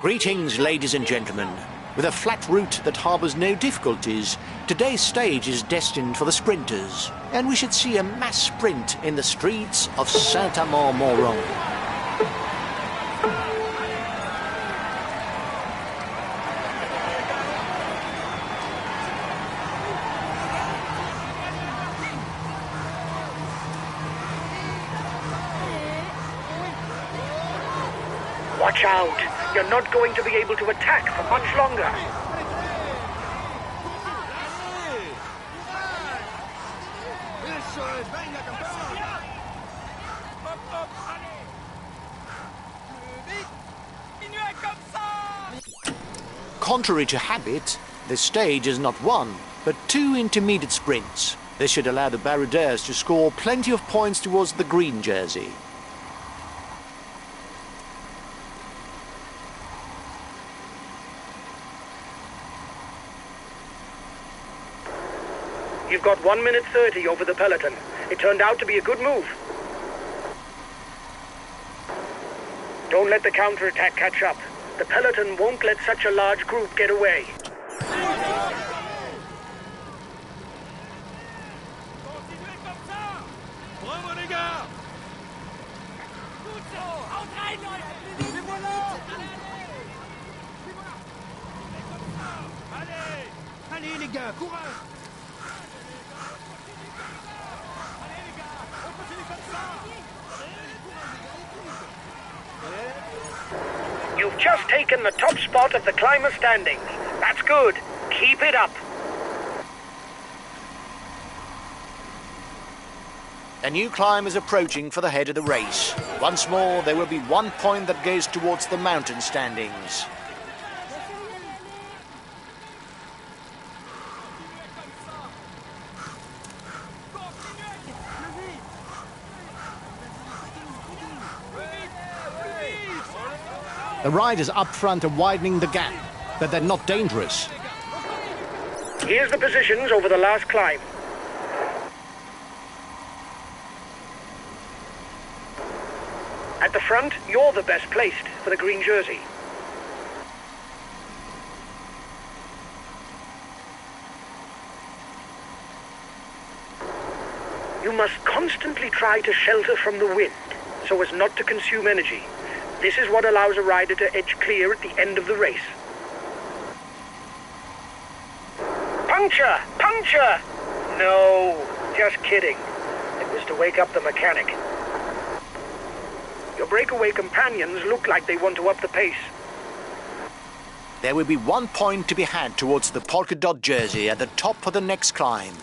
Greetings, ladies and gentlemen. With a flat route that harbours no difficulties, today's stage is destined for the sprinters, and we should see a mass sprint in the streets of Saint-Amand-Montrond. Watch out! You're not going to be able to attack for much longer. Contrary to habit, this stage is not one, but two intermediate sprints. This should allow the baroudeurs to score plenty of points towards the green jersey. You've got 1 minute 30 over the peloton. It turned out to be a good move. Don't let the counterattack catch up. The peloton won't let such a large group get away. Allez les gars, courage! You've just taken the top spot of the climber standings. That's good. Keep it up. A new climb is approaching for the head of the race. Once more, there will be 1 point that goes towards the mountain standings. The riders up front are widening the gap, but they're not dangerous. Here's the positions over the last climb. At the front, you're the best placed for the green jersey. You must constantly try to shelter from the wind, so as not to consume energy. This is what allows a rider to edge clear at the end of the race. Puncture! Puncture! No, just kidding. It was to wake up the mechanic. Your breakaway companions look like they want to up the pace. There will be 1 point to be had towards the polka dot jersey at the top of the next climb.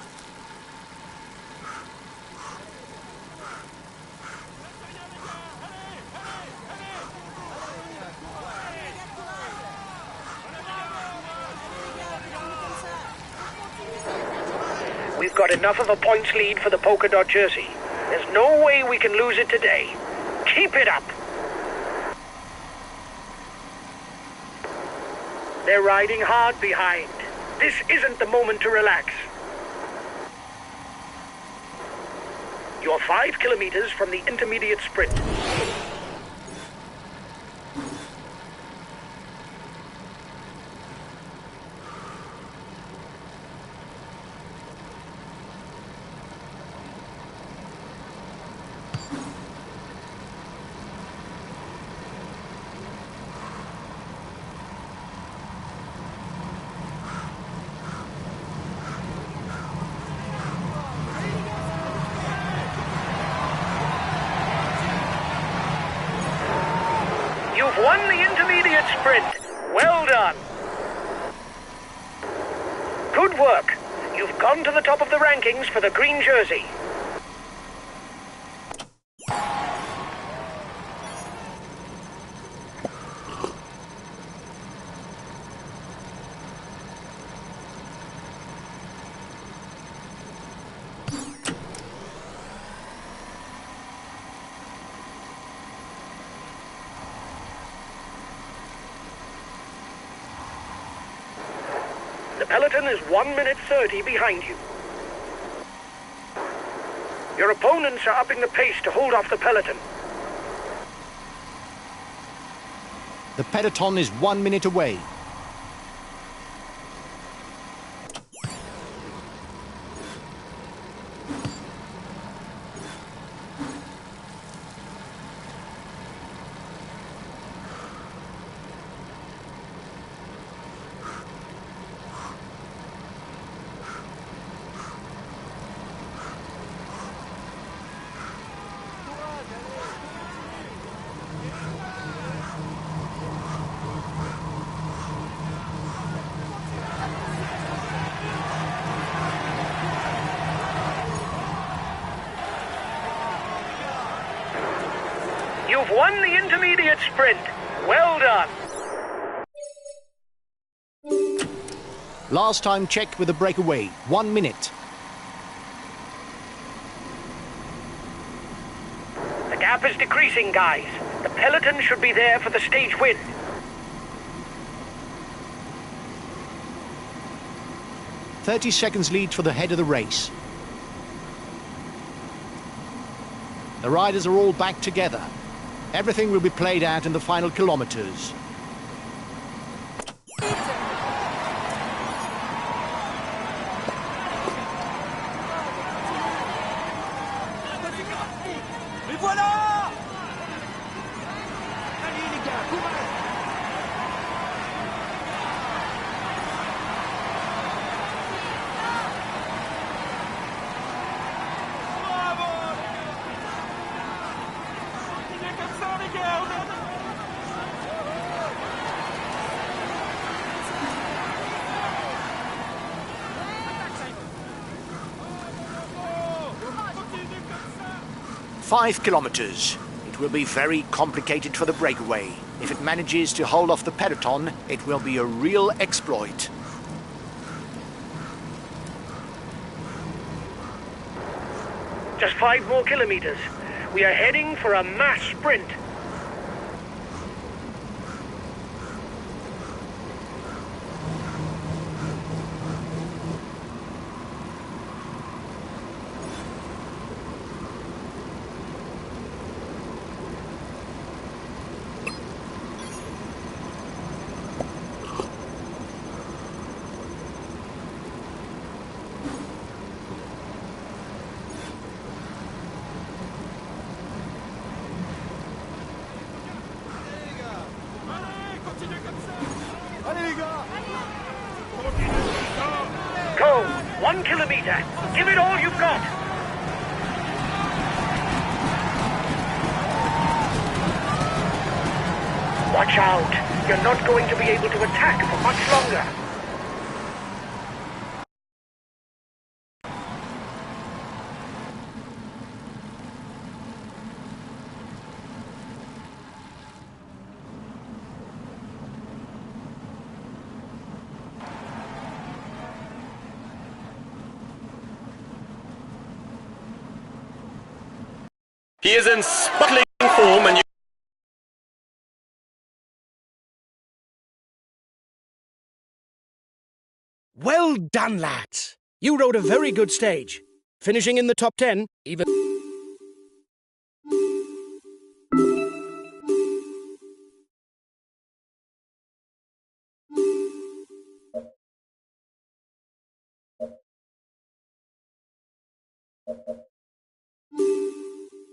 We've got enough of a points lead for the polka dot jersey. There's no way we can lose it today. Keep it up. They're riding hard behind. This isn't the moment to relax. You're 5 kilometers from the intermediate sprint. You've won the intermediate sprint. Well done. Good work. You've gone to the top of the rankings for the green jersey. The peloton is 1 minute 30 behind you. Your opponents are upping the pace to hold off the peloton. The peloton is 1 minute away. You've won the intermediate sprint. Well done. Last time check with the breakaway, 1 minute. The gap is decreasing, guys. The peloton should be there for the stage win. "30 seconds lead for the head of the race. The riders are all back together. Everything will be played out in the final kilometers. "5 kilometers. It will be very complicated for the breakaway. If it manages to hold off the peloton, it will be a real exploit." Just 5 more kilometers. We are heading for a mass sprint. Go! 1 kilometer. Give it all you've got. Watch out. You're not going to be able to attack for much longer. He is in sparkling form and Well done, lads. You rode a very good stage. Finishing in the top 10, even...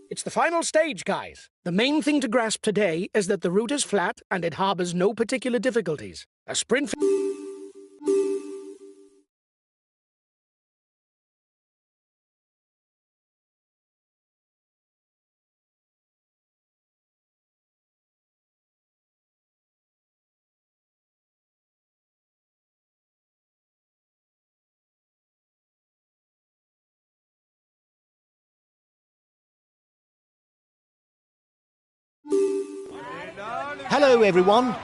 It's the final stage, guys. The main thing to grasp today is that the route is flat and it harbors no particular difficulties. A sprint... Hello everyone.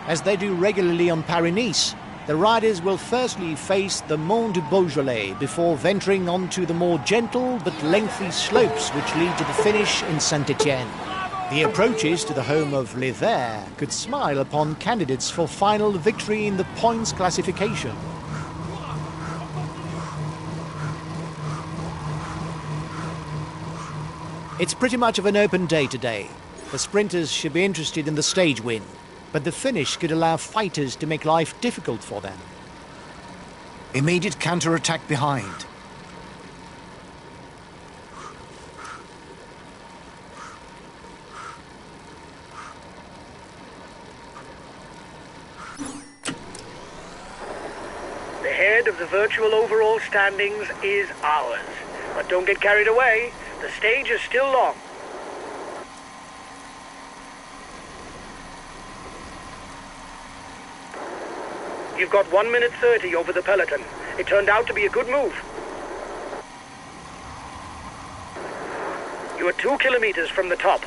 As they do regularly on Paris-Nice, the riders will firstly face the Mont du Beaujolais before venturing onto the more gentle but lengthy slopes which lead to the finish in Saint-Étienne. The approaches to the home of Les Verts could smile upon candidates for final victory in the points classification. It's pretty much of an open day today. The sprinters should be interested in the stage win. but the finish could allow fighters to make life difficult for them. Immediate counter-attack behind. The head of the virtual overall standings is ours. But don't get carried away. The stage is still long. You've got 1 minute 30 over the peloton. It turned out to be a good move. You are 2 kilometers from the top.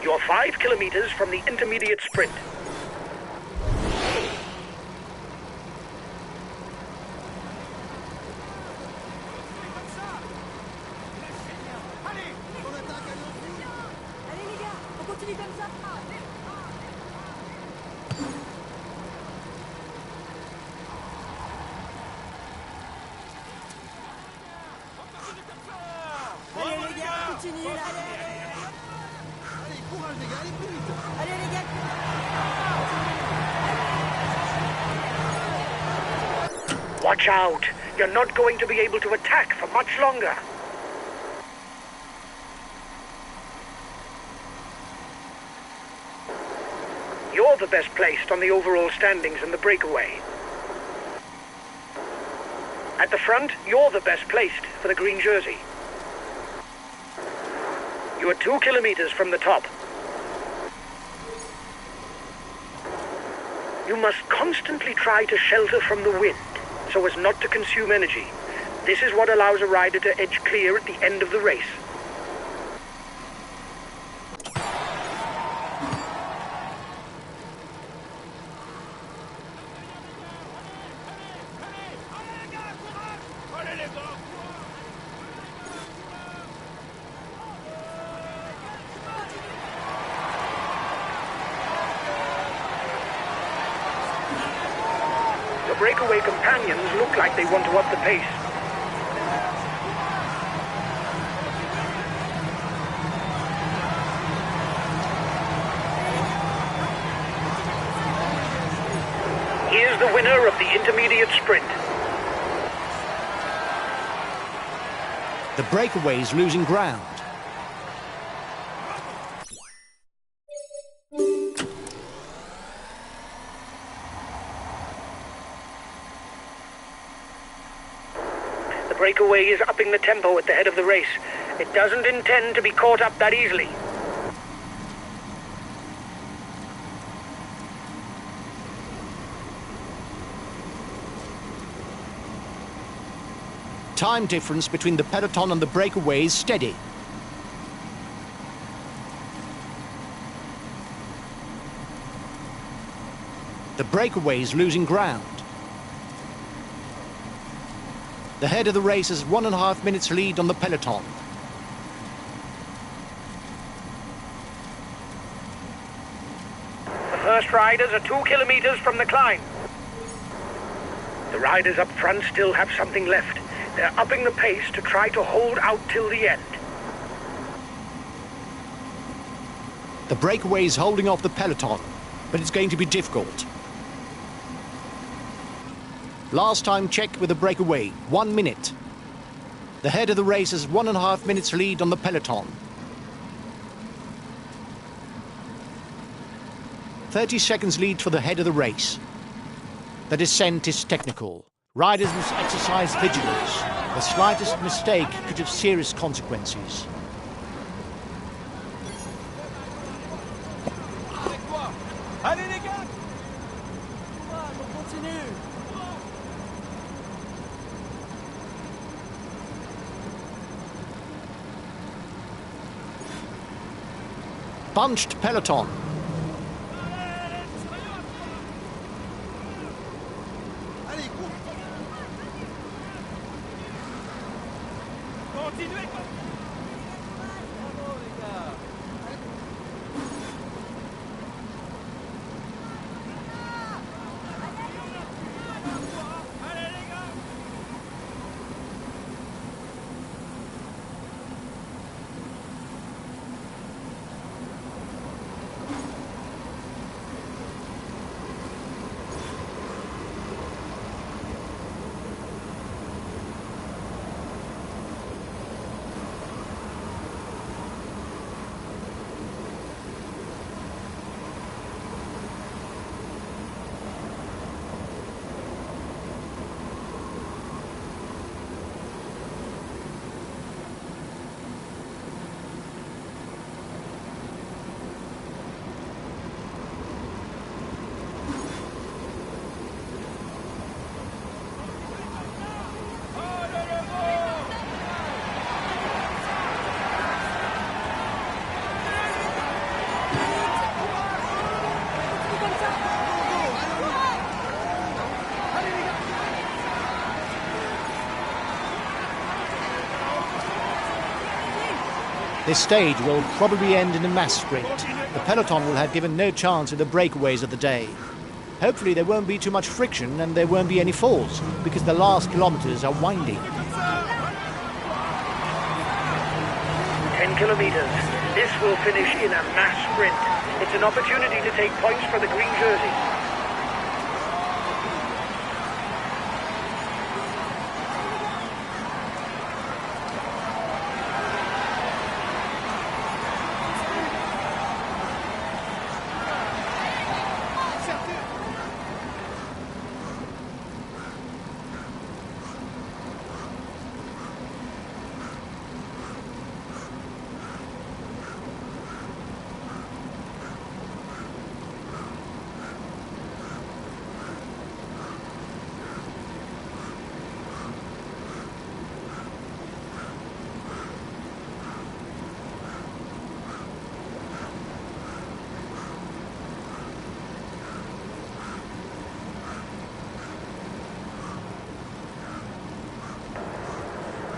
You're 5 kilometers from the intermediate sprint. Watch out! You're not going to be able to attack for much longer. You're the best placed on the overall standings in the breakaway. At the front, you're the best placed for the green jersey. You are 2 kilometers from the top. You must constantly try to shelter from the wind, so as not to consume energy. This is what allows a rider to edge clear at the end of the race. The breakaway companions look like they want to up the pace. Here's the winner of the intermediate sprint. The breakaway is losing ground. The breakaway is upping the tempo at the head of the race. It doesn't intend to be caught up that easily. Time difference between the peloton and the breakaway is steady. The breakaway is losing ground. The head of the race has 1.5 minutes lead on the peloton. The first riders are 2 kilometers from the climb. The riders up front still have something left. They're upping the pace to try to hold out till the end. The breakaway is holding off the peloton, but it's going to be difficult. Last time checked with the breakaway, 1 minute. The head of the race has 1.5 minutes lead on the peloton. 30 seconds lead for the head of the race. The descent is technical. Riders must exercise vigilance. The slightest mistake could have serious consequences. Allez les gars! On continue. Bunched peloton. Continuez! Bravo les gars. Allez les gars! This stage will probably end in a mass sprint. The peloton will have given no chance of the breakaways of the day. Hopefully there won't be too much friction and there won't be any falls, because the last kilometers are winding. 10 kilometers. This will finish in a mass sprint. It's an opportunity to take points for the green jersey.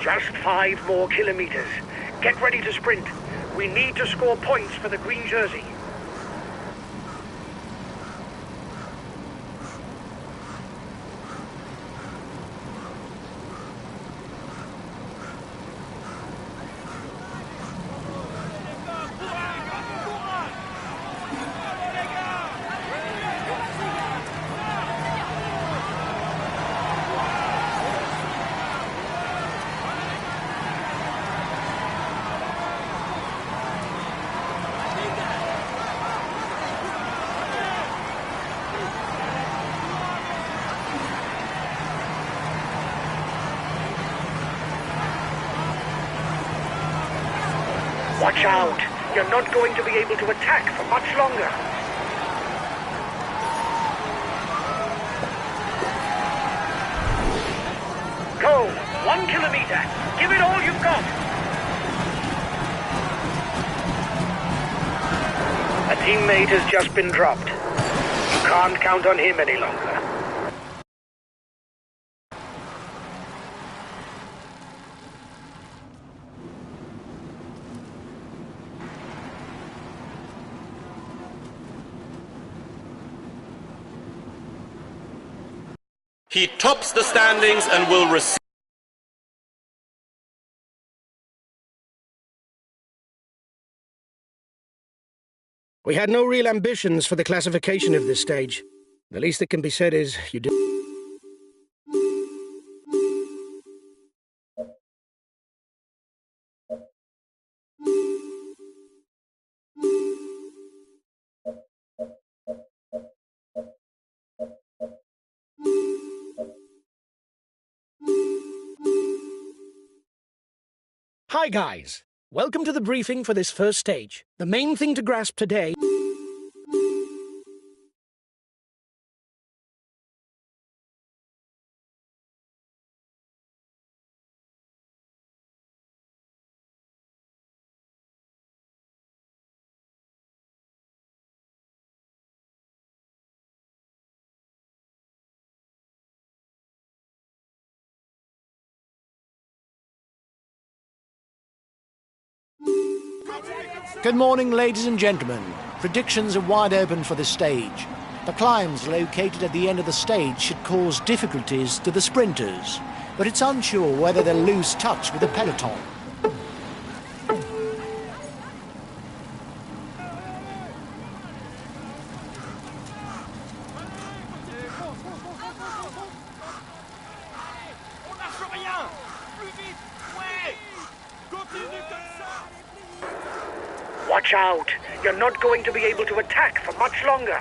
Just 5 more kilometers. Get ready to sprint. We need to score points for the green jersey. Watch out! You're not going to be able to attack for much longer. Go! 1 kilometer! Give it all you've got! A teammate has just been dropped. You can't count on him any longer. He tops the standings and will receive. We had no real ambitions for the classification of this stage. The least that can be said is you did. Hi guys, welcome to the briefing for this first stage. The main thing to grasp today. Good morning, ladies and gentlemen. Predictions are wide open for this stage. The climbs located at the end of the stage should cause difficulties to the sprinters, but it's unsure whether they'll lose touch with the peloton. Watch out! You're not going to be able to attack for much longer.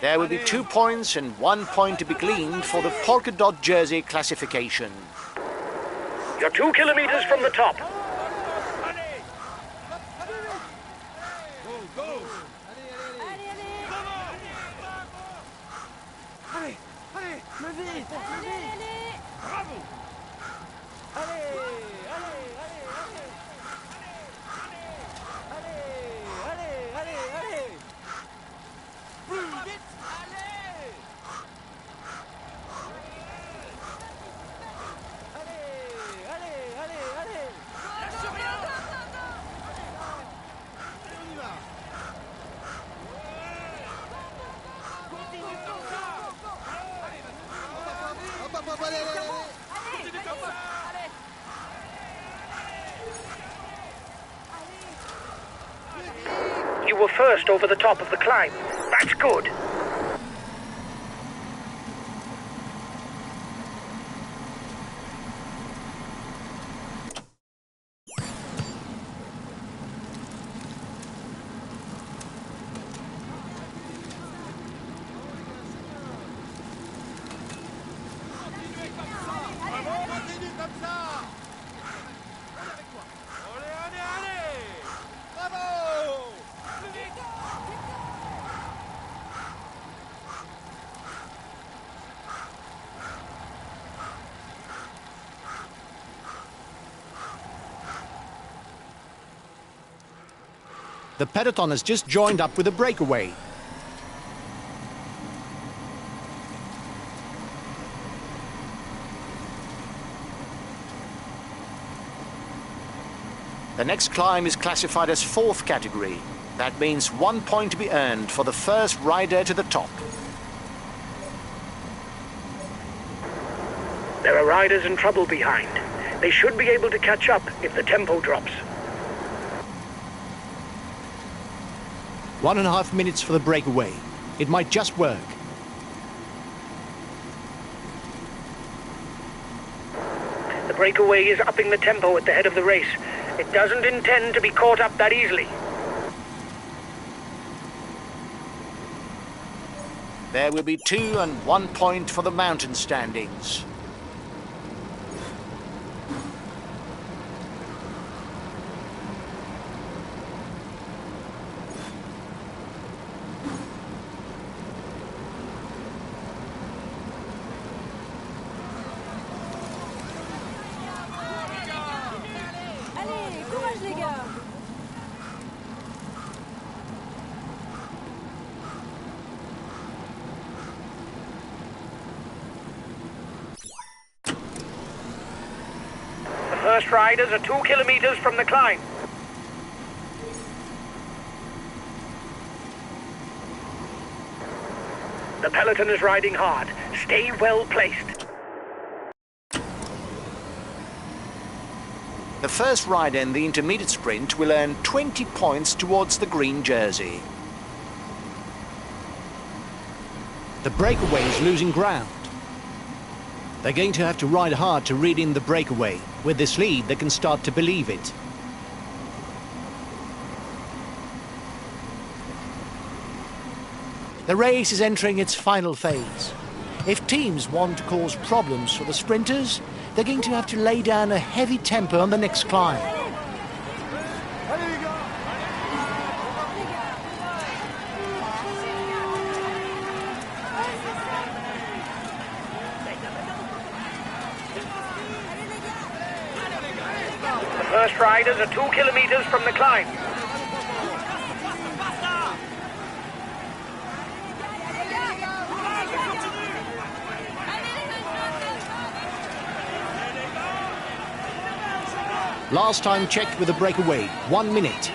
There will be 2 points and 1 point to be gleaned for the polka dot jersey classification. You're 2 kilometers from the top. You were first over the top of the climb. That's good. Continue comme ça. On est avec toi. Allez, allez, allez. Bravo. Plus vite. The peloton has just joined up with a breakaway. The next climb is classified as 4th category. That means 1 point to be earned for the first rider to the top. There are riders in trouble behind. They should be able to catch up if the tempo drops. 1.5 minutes for the breakaway. It might just work. The breakaway is upping the tempo at the head of the race. It doesn't intend to be caught up that easily. There will be 2 and 1 point for the mountain standings. Allez, courage les gars. The first riders are 2 kilometers from the climb. The peloton is riding hard. Stay well placed. The first rider in the intermediate sprint will earn 20 points towards the green jersey. The breakaway is losing ground. They're going to have to ride hard to read in the breakaway. With this lead, they can start to believe it. The race is entering its final phase. If teams want to cause problems for the sprinters, they're going to have to lay down a heavy tempo on the next climb. Allez les gars. The first riders are 2 kilometers from the climb. Last time checked with a breakaway, 1 minute.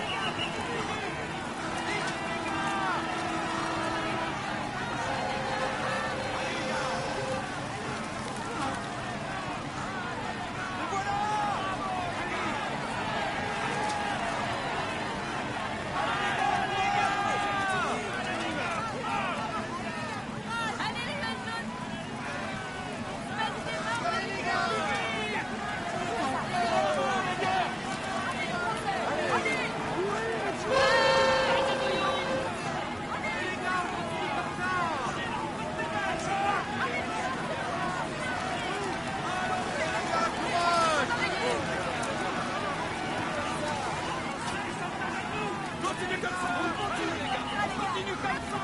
Continue comme ça. Continue les gars. Continue comme ça.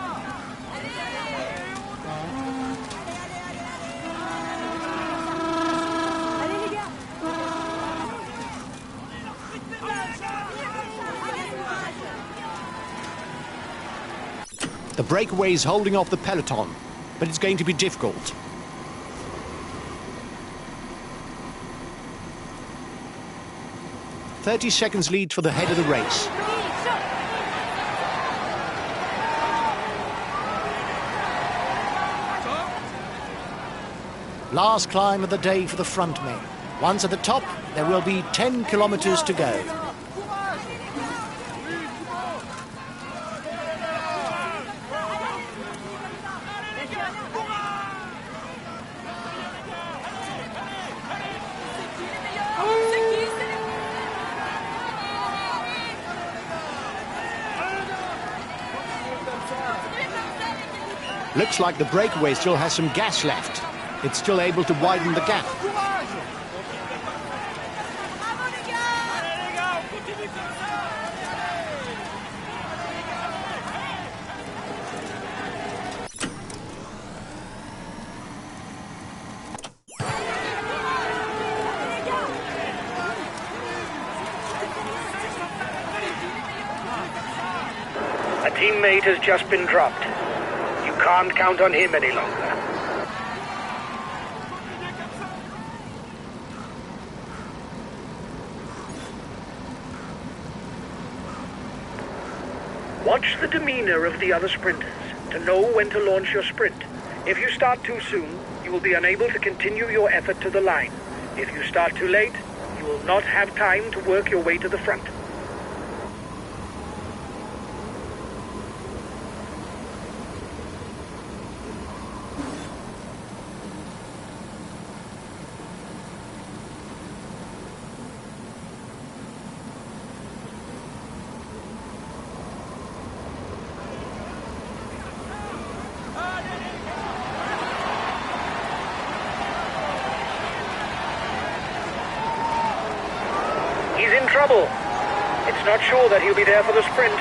Allez les gars. The breakaway is holding off the peloton, but it's going to be difficult. "30 seconds lead for the head of the race. Last climb of the day for the front men. Once at the top, there will be 10 kilometers to go. Looks like the breakaway still has some gas left. It's still able to widen the gap. A teammate has just been dropped. You can't count on him any longer. Watch the demeanor of the other sprinters to know when to launch your sprint. If you start too soon, you will be unable to continue your effort to the line. If you start too late, you will not have time to work your way to the front. He's in trouble. It's not sure that he'll be there for the sprint.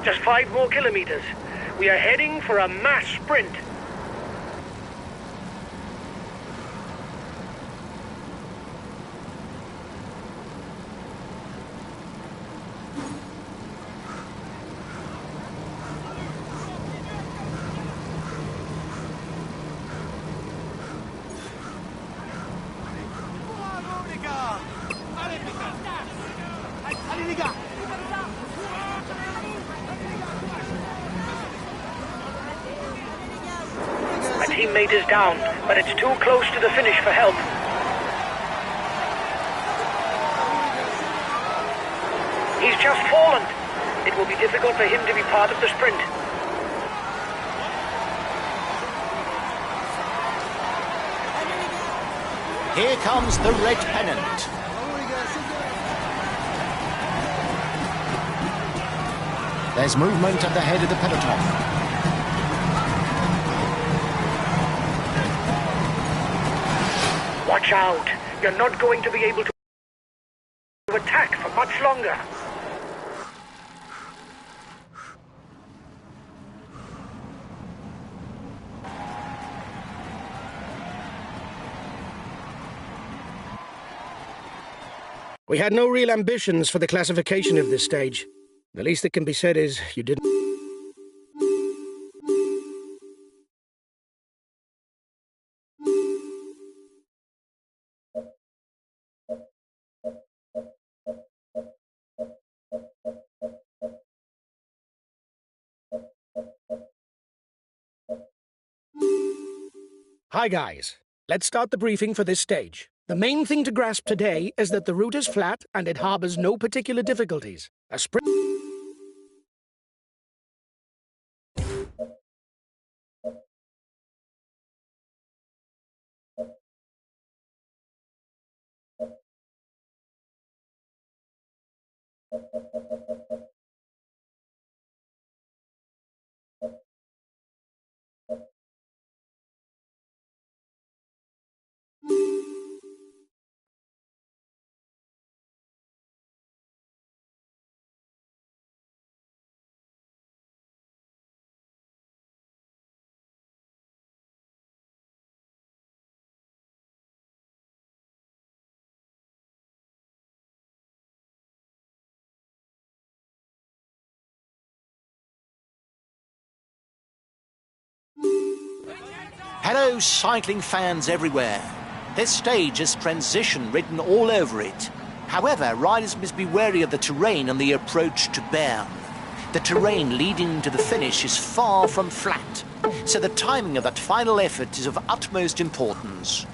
Just 5 more kilometers. We are heading for a mass sprint. My teammate is down, but it's too close to the finish for help. He's just fallen. It will be difficult for him to be part of the sprint. Here comes the red pennant. There's movement at the head of the peloton. Watch out. You're not going to be able to attack for much longer. We had no real ambitions for the classification of this stage. The least that can be said is you didn't. Hi guys, let's start the briefing for this stage. The main thing to grasp today is that the route is flat and it harbors no particular difficulties. A sprint. Hello, cycling fans everywhere. This stage has transition written all over it. However, riders must be wary of the terrain on the approach to Bern. The terrain leading to the finish is far from flat, so the timing of that final effort is of utmost importance.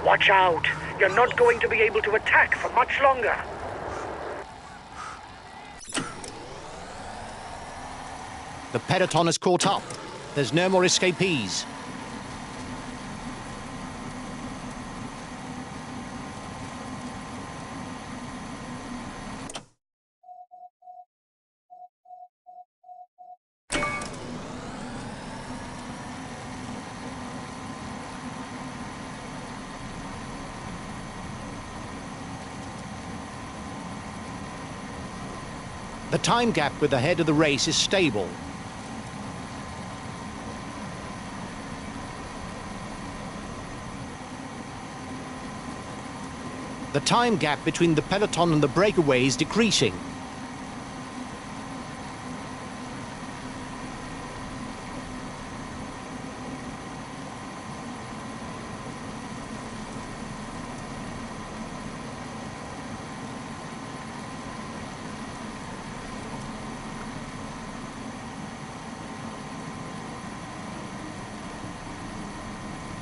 Watch out! You're not going to be able to attack for much longer. The peloton has caught up. There's no more escapees. The time gap with the head of the race is stable. The time gap between the peloton and the breakaway is decreasing.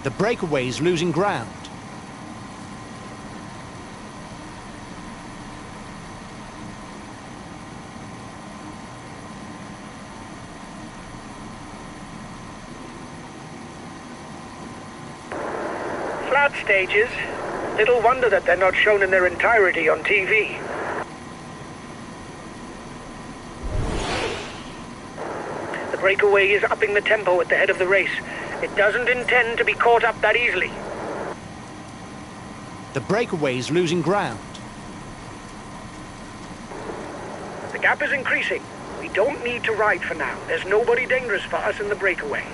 The breakaway is losing ground. Flat stages. Little wonder that they're not shown in their entirety on TV. The breakaway is upping the tempo at the head of the race. It doesn't intend to be caught up that easily. The breakaway is losing ground. The gap is increasing. We don't need to ride for now. There's nobody dangerous for us in the breakaway.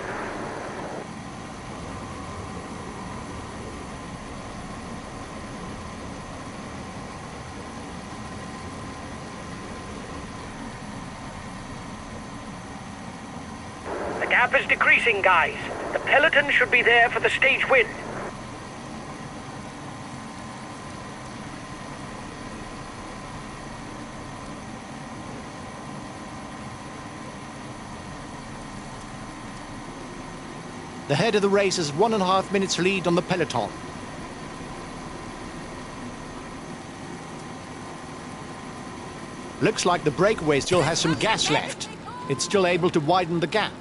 The gap is decreasing, guys. The peloton should be there for the stage win. The head of the race has 1.5 minutes lead on the peloton. Looks like the breakaway still has some gas left. It's still able to widen the gap.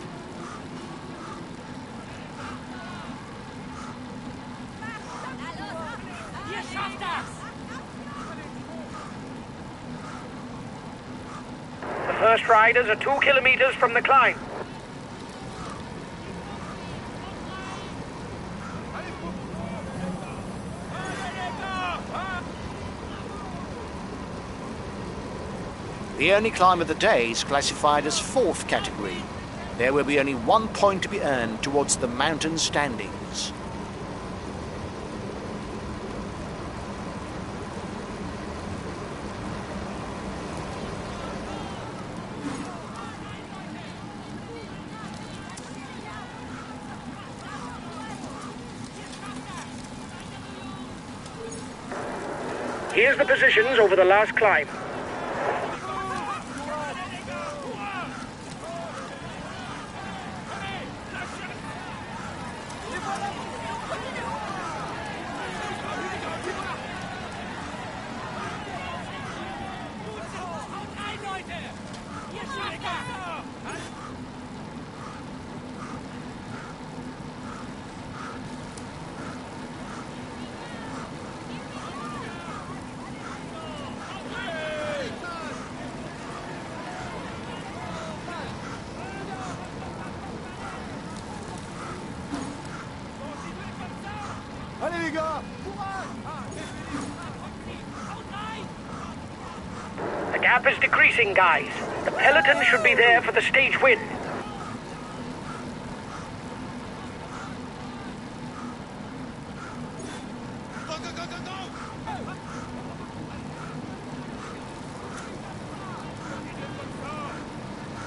The first riders are 2 kilometers from the climb. The only climb of the day is classified as 4th category. There will be only 1 point to be earned towards the mountain standings. Here's the positions over the last climb. Allez les gars, The gap is decreasing, guys. The peloton should be there for the stage win.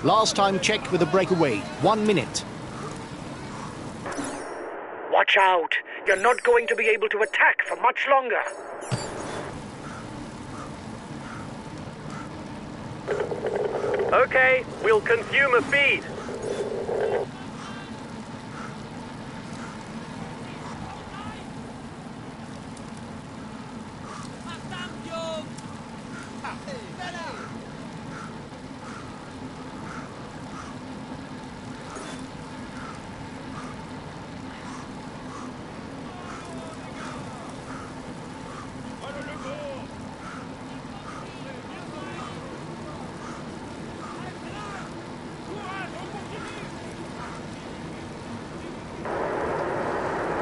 Last time check with the breakaway. 1 minute. Watch out! You're not going to be able to attack for much longer. Okay, we'll consume a feed.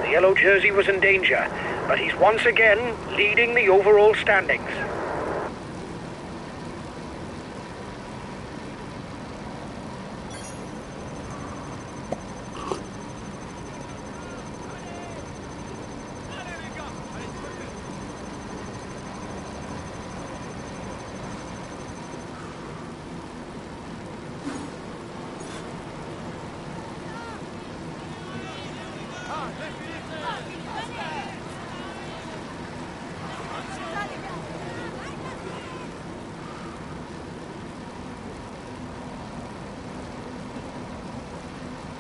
The yellow jersey was in danger, but he's once again leading the overall standings.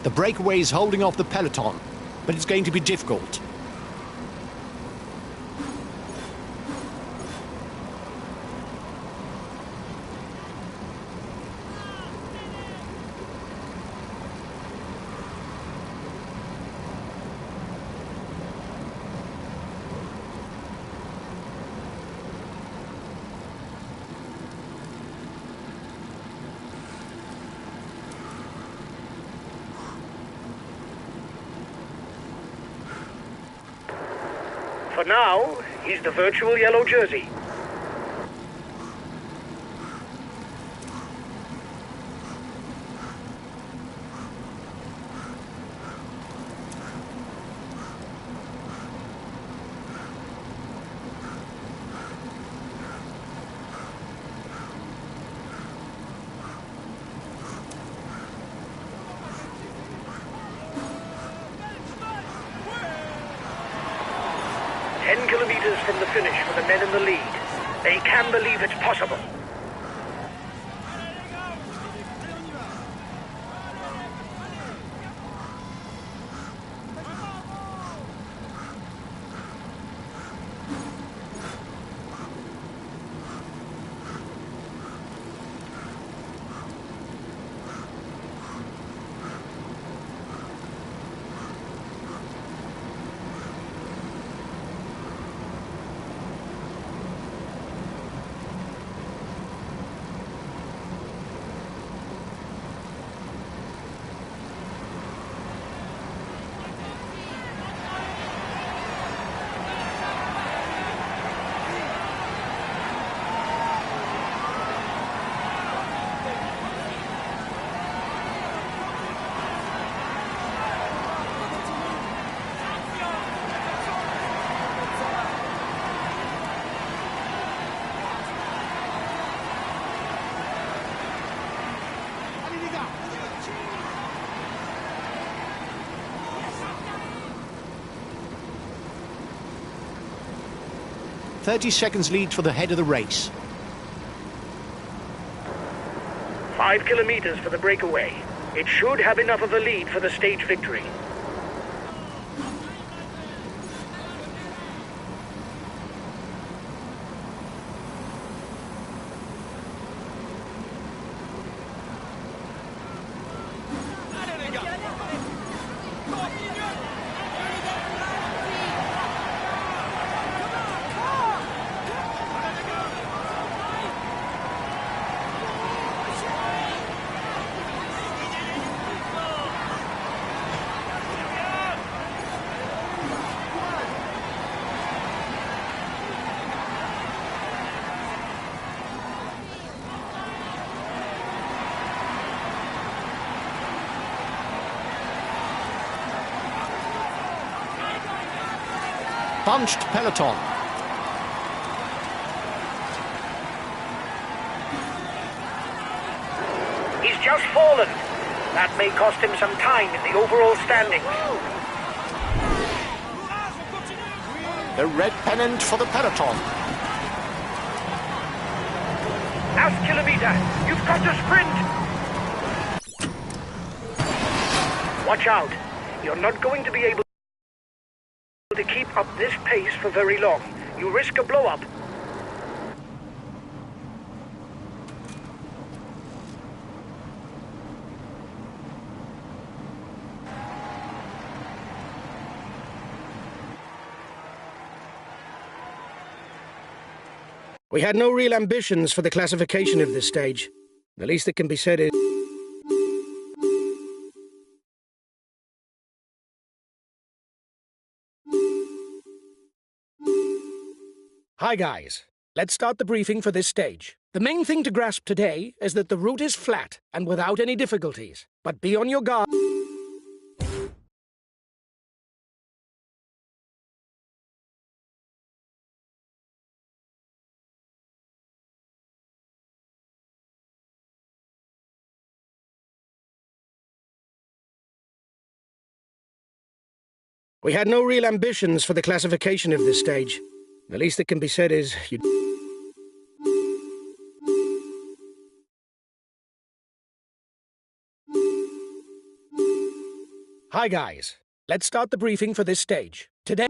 The breakaway is holding off the peloton, but it's going to be difficult. For now, he's the virtual yellow jersey. Kilometers from the finish for the men in the lead. They can believe it's possible. Allez les gars, 30 seconds lead for the head of the race. 5 kilometers for the breakaway. It should have enough of a lead for the stage victory. Bunched peloton. He's just That may cost him some time in the overall standings. The red pennant for the peloton. Last kilometer, you've got to sprint! Watch out. You're not going to be able to keep up this pace for very long. You risk a blow-up. We had no real ambitions for the classification of this stage. The least that can be said is... Hi guys, let's start the briefing for this stage. The main thing to grasp today is that the route is flat and without any difficulties. But be on your guard. We had no real ambitions for the classification of this stage. The least that can be said is... Hi guys, let's start the briefing for this stage. Today...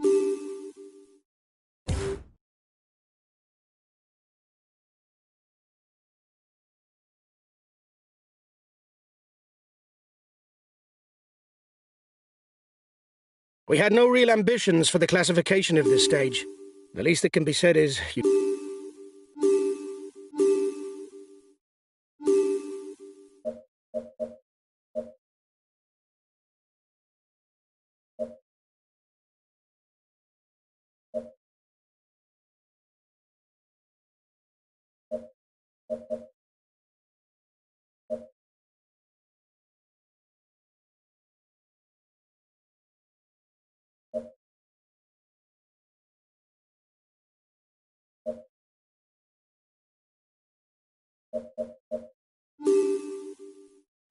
We had no real ambitions for the classification of this stage. The least that can be said is...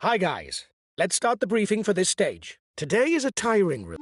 Hi guys, let's start the briefing for this stage. Today is a tiring route.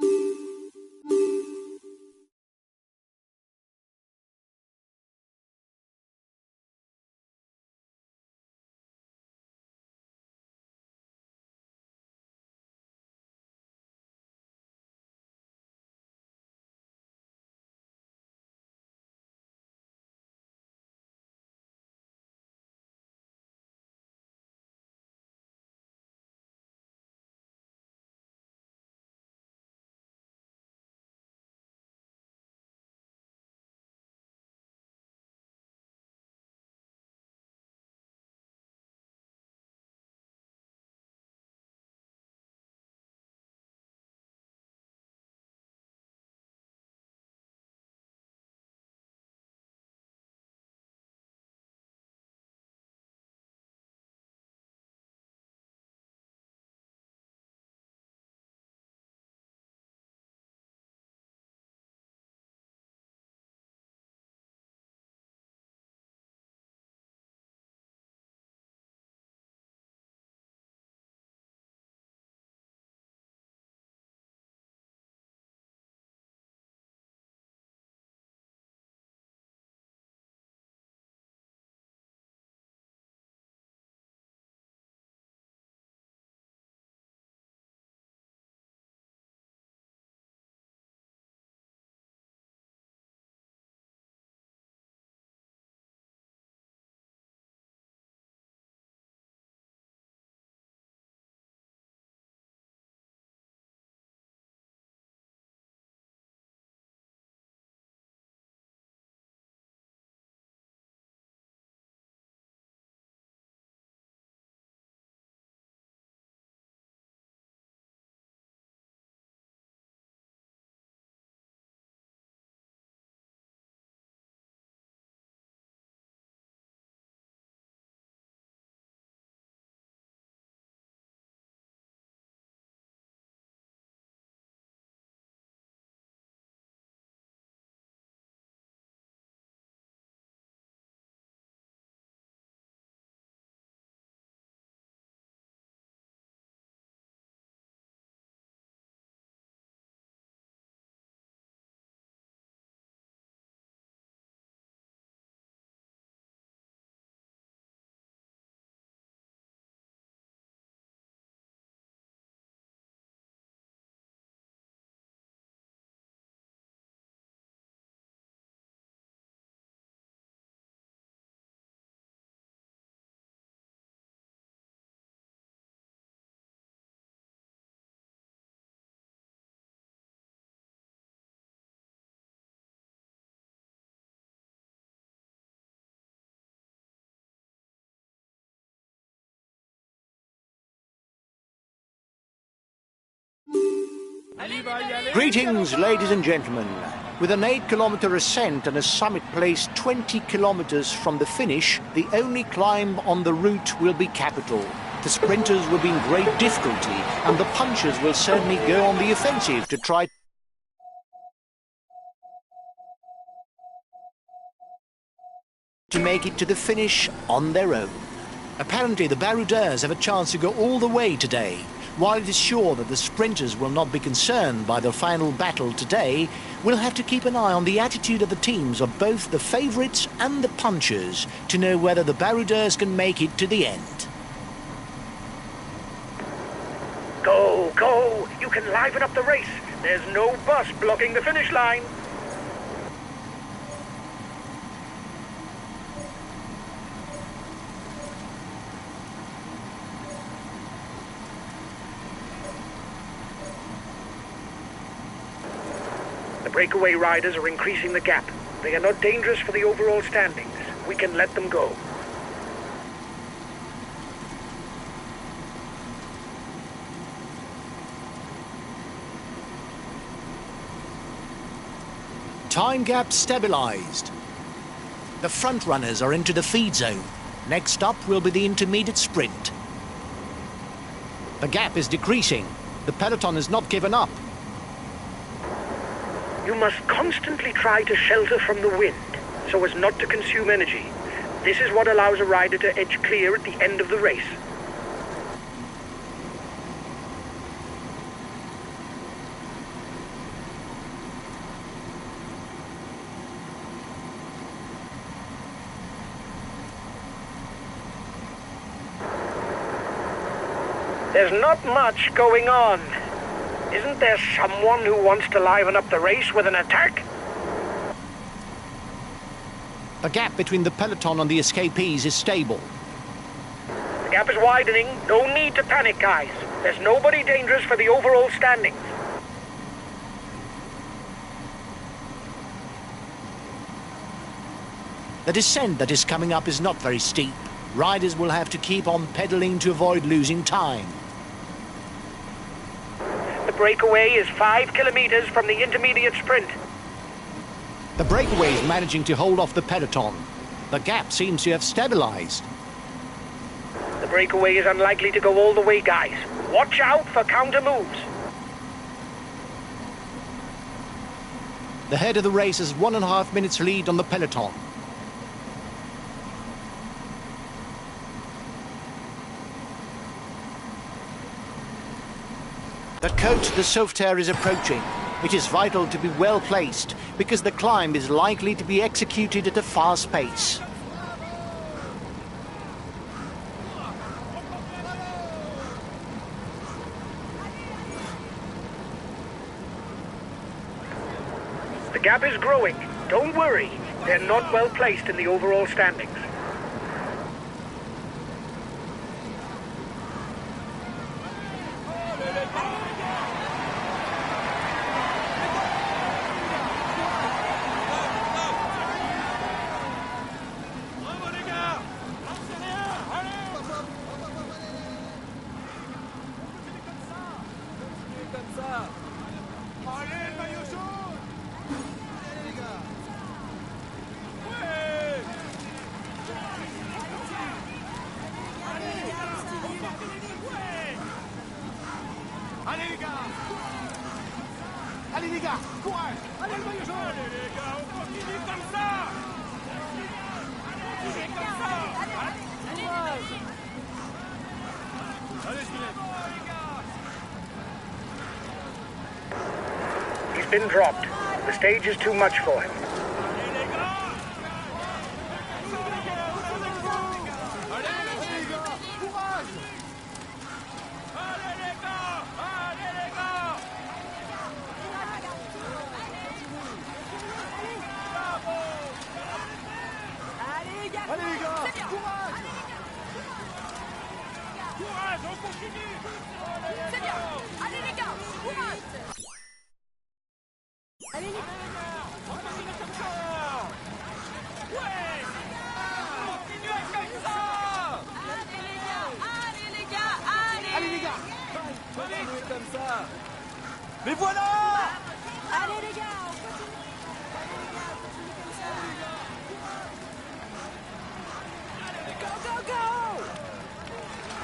Greetings, ladies and gentlemen. With an 8-kilometer ascent and a summit placed 20 kilometers from the finish, the only climb on the route will be capital. The sprinters will be in great difficulty, and the punchers will certainly go on the offensive to try to make it to the finish on their own. Apparently, the baroudeurs have a chance to go all the way today. While it is sure that the sprinters will not be concerned by the final battle today, we'll have to keep an eye on the attitude of the teams of both the favourites and the punchers to know whether the baroudeurs can make it to the end. Go, go! You can liven up the race. There's no bus blocking the finish line. The breakaway riders are increasing the gap. They are not dangerous for the overall standings. We can let them go. Time gap stabilized. The front runners are into the feed zone. Next up will be the intermediate sprint. The gap is decreasing. The peloton has not given up. You must constantly try to shelter from the wind, so as not to consume energy. This is what allows a rider to edge clear at the end of the race. There's not much going on. Isn't there someone who wants to liven up the race with an attack? The gap between the peloton and the escapees is stable. The gap is widening. No need to panic, guys. There's nobody dangerous for the overall standings. The descent that is coming up is not very steep. Riders will have to keep on pedaling to avoid losing time. The breakaway is 5 kilometers from the intermediate sprint. The breakaway is managing to hold off the peloton. The gap seems to have stabilized. The breakaway is unlikely to go all the way, guys. Watch out for counter moves. The head of the race has 1.5 minutes lead on the peloton. The Côte de Sauveterre is approaching. It is vital to be well placed because the climb is likely to be executed at a fast pace. The gap is growing. Don't worry. They're not well placed in the overall standings. Allez les gars! Allez les gars, courage! Allez le maillot jaune! Allez les gars, on continue comme ça! Allez comme ça! Allez, He's been dropped. The stage is too much for him. Allez les gars, courage! Courage, on continue! C'est bien. Allez les gars, courage. Allez les gars. On continue comme ça! Ouais! Continuez comme ça! Allez les gars, allez les gars, allez. Allez les gars! Continuez comme ça! Mais voilà! Allez les gars, on continue. Go, go, go!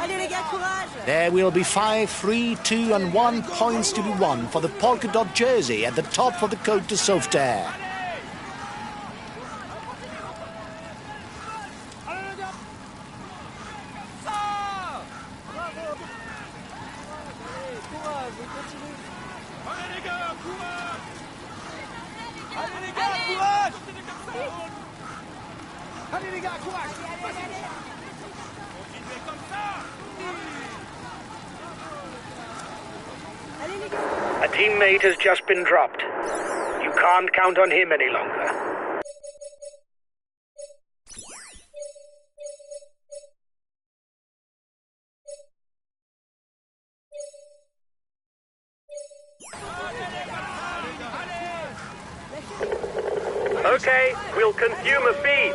Allez les gars, courage! There will be 5, 3, 2 and 1 points to be won for the polka dot jersey at the top of the Côte de Sauveterre. Allez les gars, courage! Allez les gars, courage! Allez les gars, courage! Continuez comme ça! Allez les gars! A teammate has just been dropped. You can't count on him any longer. Okay, we'll consume a feed.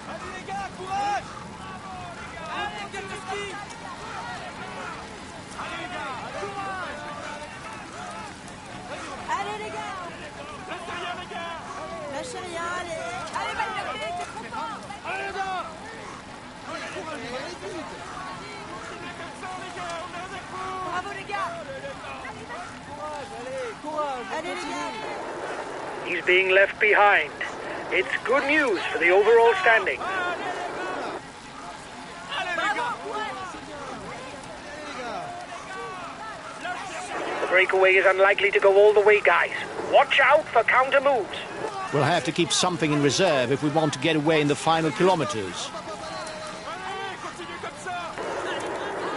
Allez les gars, courage! Allez, get the speed! Allez les gars, courage! Allez les gars! Lâchez rien les gars! Lâchez rien, allez! Allez Valverde, t'es trop fort! Allez les gars! Continuez comme ça les gars, on est avec vous! Bravo les gars! Allez les gars! He's being left behind. It's good news for the overall standing. The breakaway is unlikely to go all the way, guys. Watch out for counter moves. We'll have to keep something in reserve if we want to get away in the final kilometers.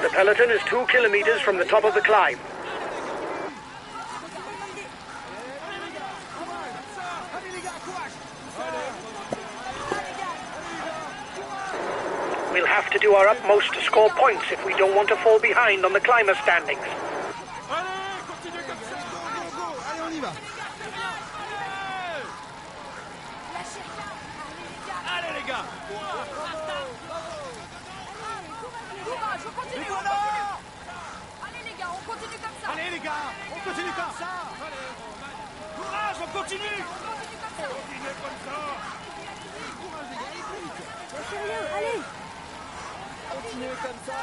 The peloton is 2 kilometers from the top of the climb. We'll have to do our utmost to score points if we don't want to fall behind on the climber standings. Allez, continuez comme ça! Allez, on y va! Allez les gars! Courage, on continue, Et on voilà! continue! Allez les gars, on continue comme ça! Allez les gars, on continue comme ça! Courage, on continue! Continuez comme ça! Lâchez rien, allez! Continuez comme ça!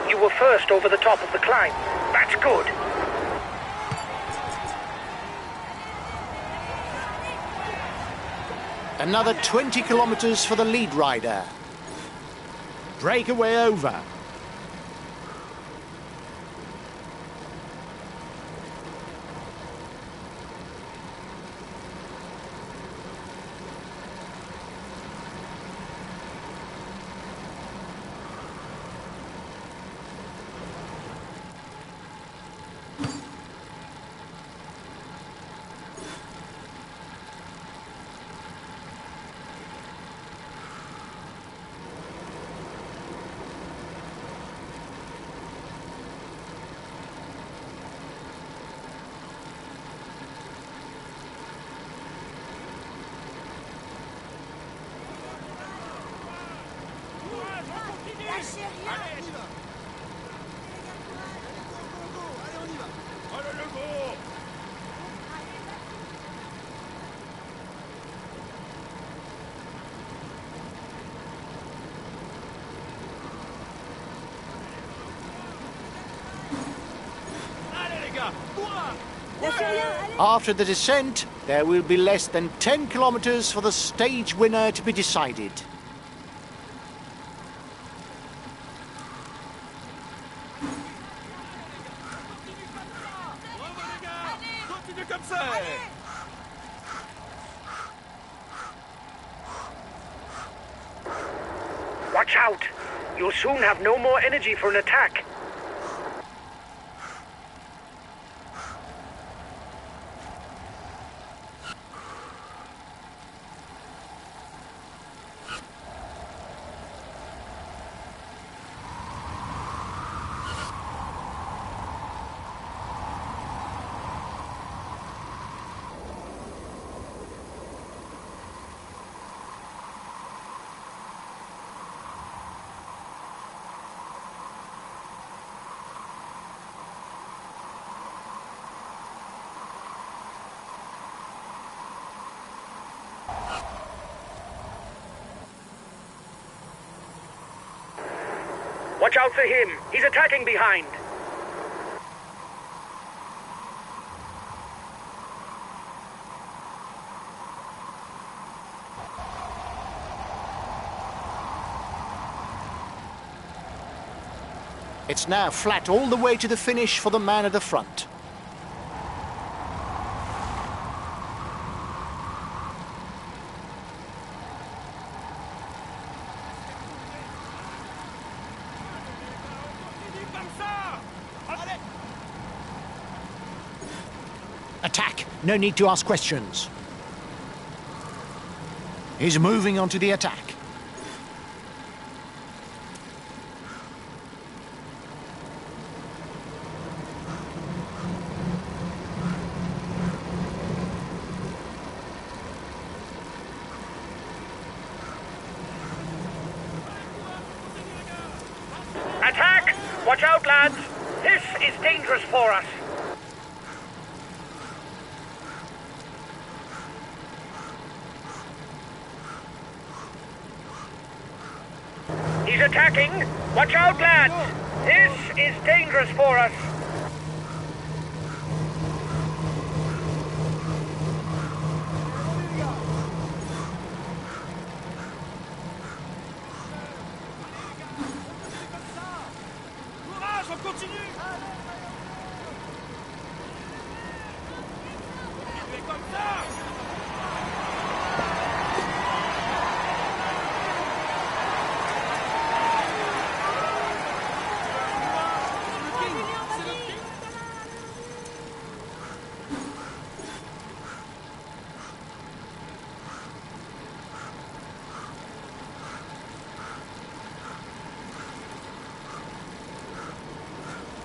You were first over the top of the climb. That's good. Another 20 kilometers for the lead rider. Breakaway over. Lâchez rien! Allez le go! Allez les gars, courage! Lâchez rien, allez! After the descent, there will be less than 10 kilometers for the stage winner to be decided. Bravo les gars! Continuez comme ça! Watch out. You'll soon have no more energy for an attack. Watch out for him. He's attacking behind. It's now flat all the way to the finish for the man at the front. Attack! No need to ask questions. He's moving onto the attack. Attack! Watch out, lads! This is dangerous for us. He's attacking! Watch out, lads! This is dangerous for us. Courage, on continue. Continuez comme ça.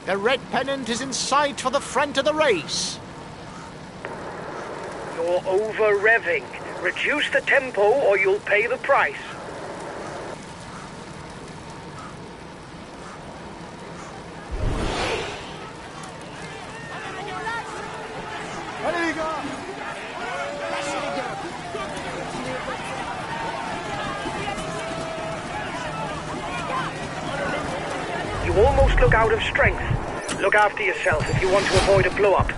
The red pennant is in sight for the front of the race. You're over-revving. Reduce the tempo or you'll pay the price. Allez les gars. You almost look out of strength. Look after yourself if you want to avoid a blow-up.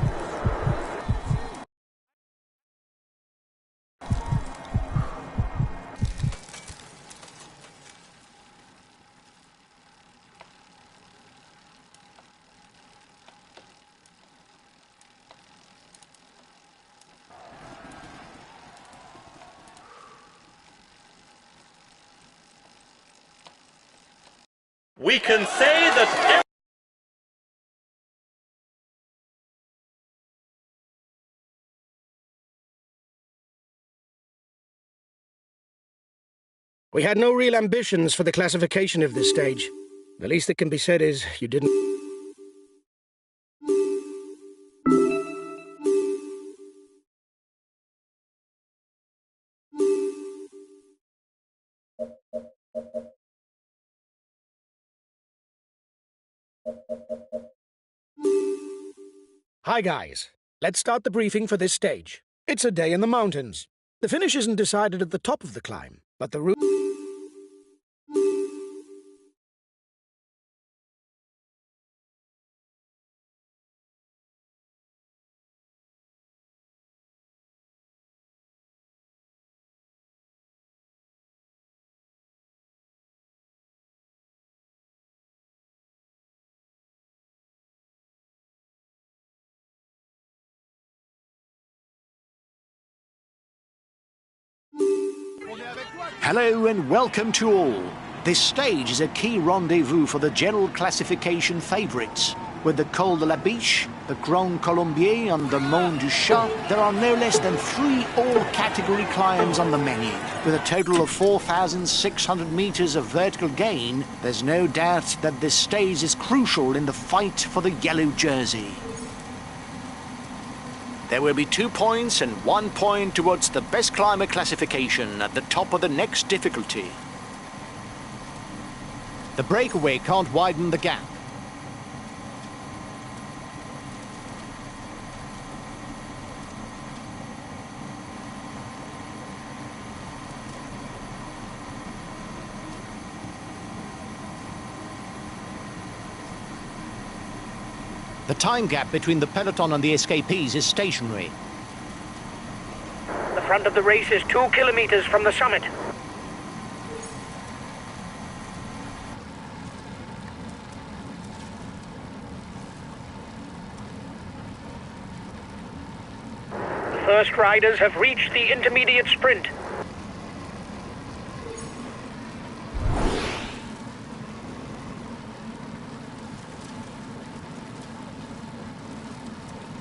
We can say that We had no real ambitions for the classification of this stage. The least that can be said is you didn't... Hi guys, let's start the briefing for this stage. It's a day in the mountains. The finish isn't decided at the top of the climb, but the route... Hello and welcome to all. This stage is a key rendezvous for the general classification favourites. With the Col de la Biche, the Grand Colombier and the Mont du Chat, there are no less than 3 all-category climbs on the menu. With a total of 4,600 metres of vertical gain, there's no doubt that this stage is crucial in the fight for the yellow jersey. There will be 2 points and 1 point towards the best climber classification at the top of the next difficulty. The breakaway can't widen the gap. The time gap between the peloton and the escapees is stationary. The front of the race is 2 kilometers from the summit. The first riders have reached the intermediate sprint.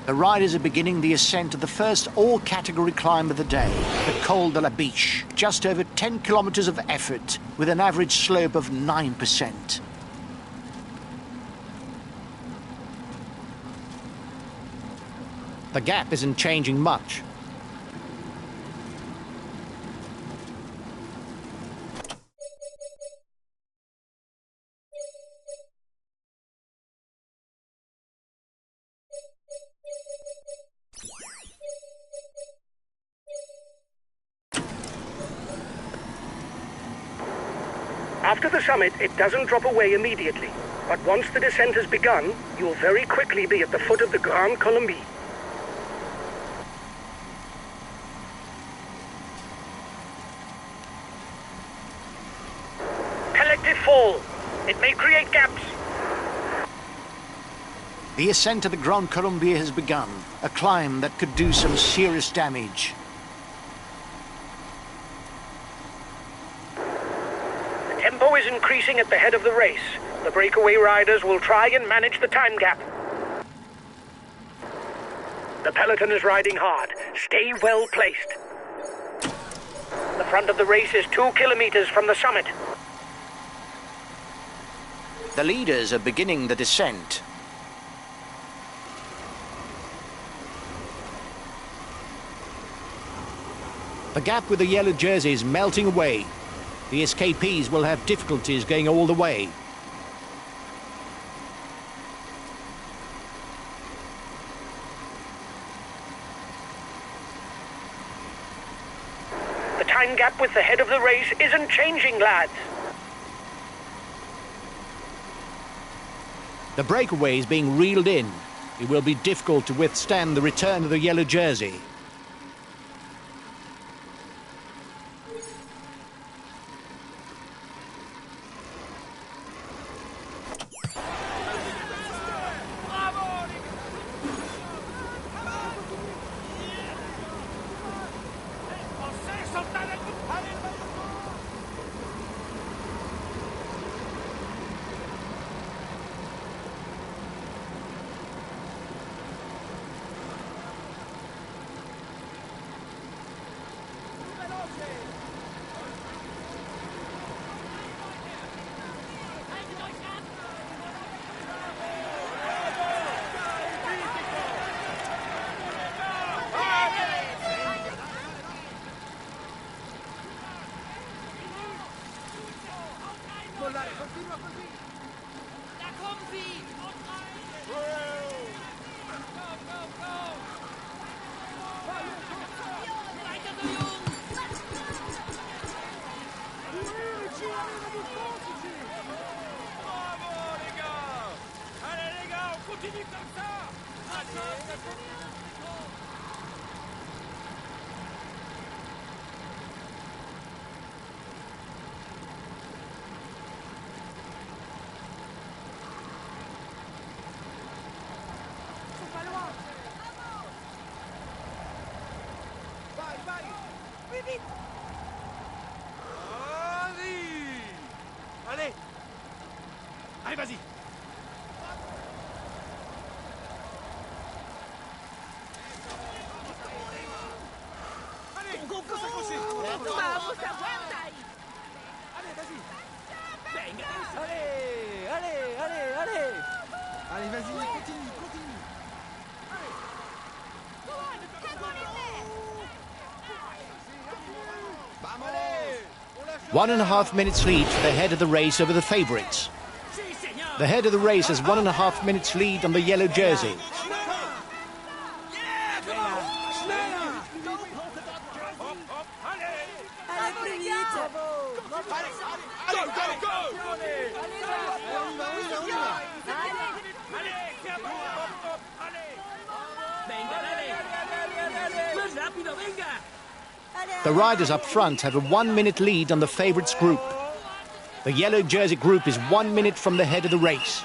The riders are beginning the ascent of the first all-category climb of the day, the Col de la Biche. Just over 10 kilometers of effort, with an average slope of 9%. The gap isn't changing much. After the summit, it doesn't drop away immediately. But once the descent has begun, you'll very quickly be at the foot of the Grand Colombi. Collective fall. It may create gaps. The ascent of the Grand Colombier has begun, a climb that could do some serious damage. The tempo is increasing at the head of the race. The breakaway riders will try and manage the time gap. The peloton is riding hard. Stay well placed. The front of the race is 2 kilometers from the summit. The leaders are beginning the descent. The gap with the yellow jersey is melting away. The escapees will have difficulties going all the way. The time gap with the head of the race isn't changing, lads. The breakaway is being reeled in. It will be difficult to withstand the return of the yellow jersey. Allez! Allez, vas-y! Allez, go, go, s'accrocher! Vamos, aguanta ahí. Allez, vas-y! Venga! Allez, allez, allez, allez! Allez, vas-y, continue, continue! Allez! 1.5 minutes lead for the head of the race over the favourites. The head of the race has 1.5 minutes lead on the yellow jersey. The riders up front have a 1-minute lead on the favourites group. The yellow jersey group is 1 minute from the head of the race.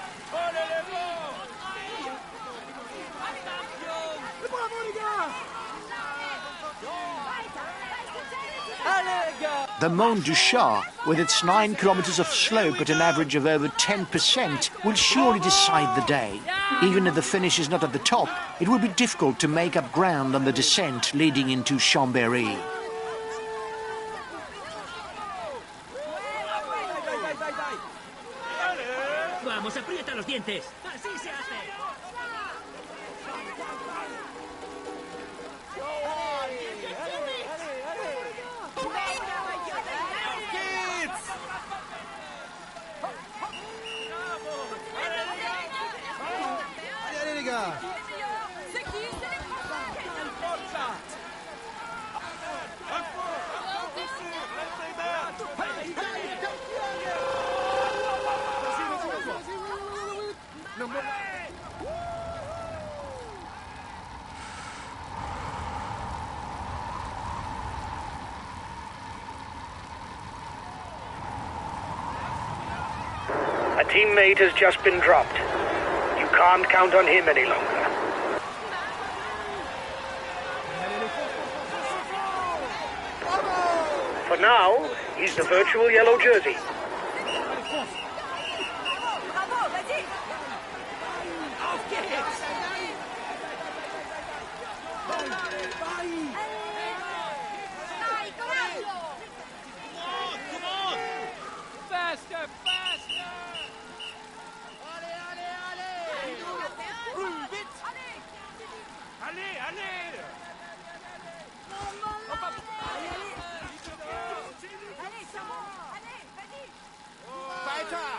The Mont du Chat, with its 9 kilometres of slope at an average of over 10%, will surely decide the day. Even if the finish is not at the top, it will be difficult to make up ground on the descent leading into Chambéry. Vamos, aprieta los dientes. Así se hace. Allez les gars. C'est qui? C'est les A teammate has just been dropped. You can't count on him any longer. For now, he's the virtual yellow jersey. Bravo, vas-y. Dai, coraggio. Faster, faster. Allez, allez, allez. Plus vite. Allez, allez. Allez, c'est bon. Allez, vas-y. Weiter.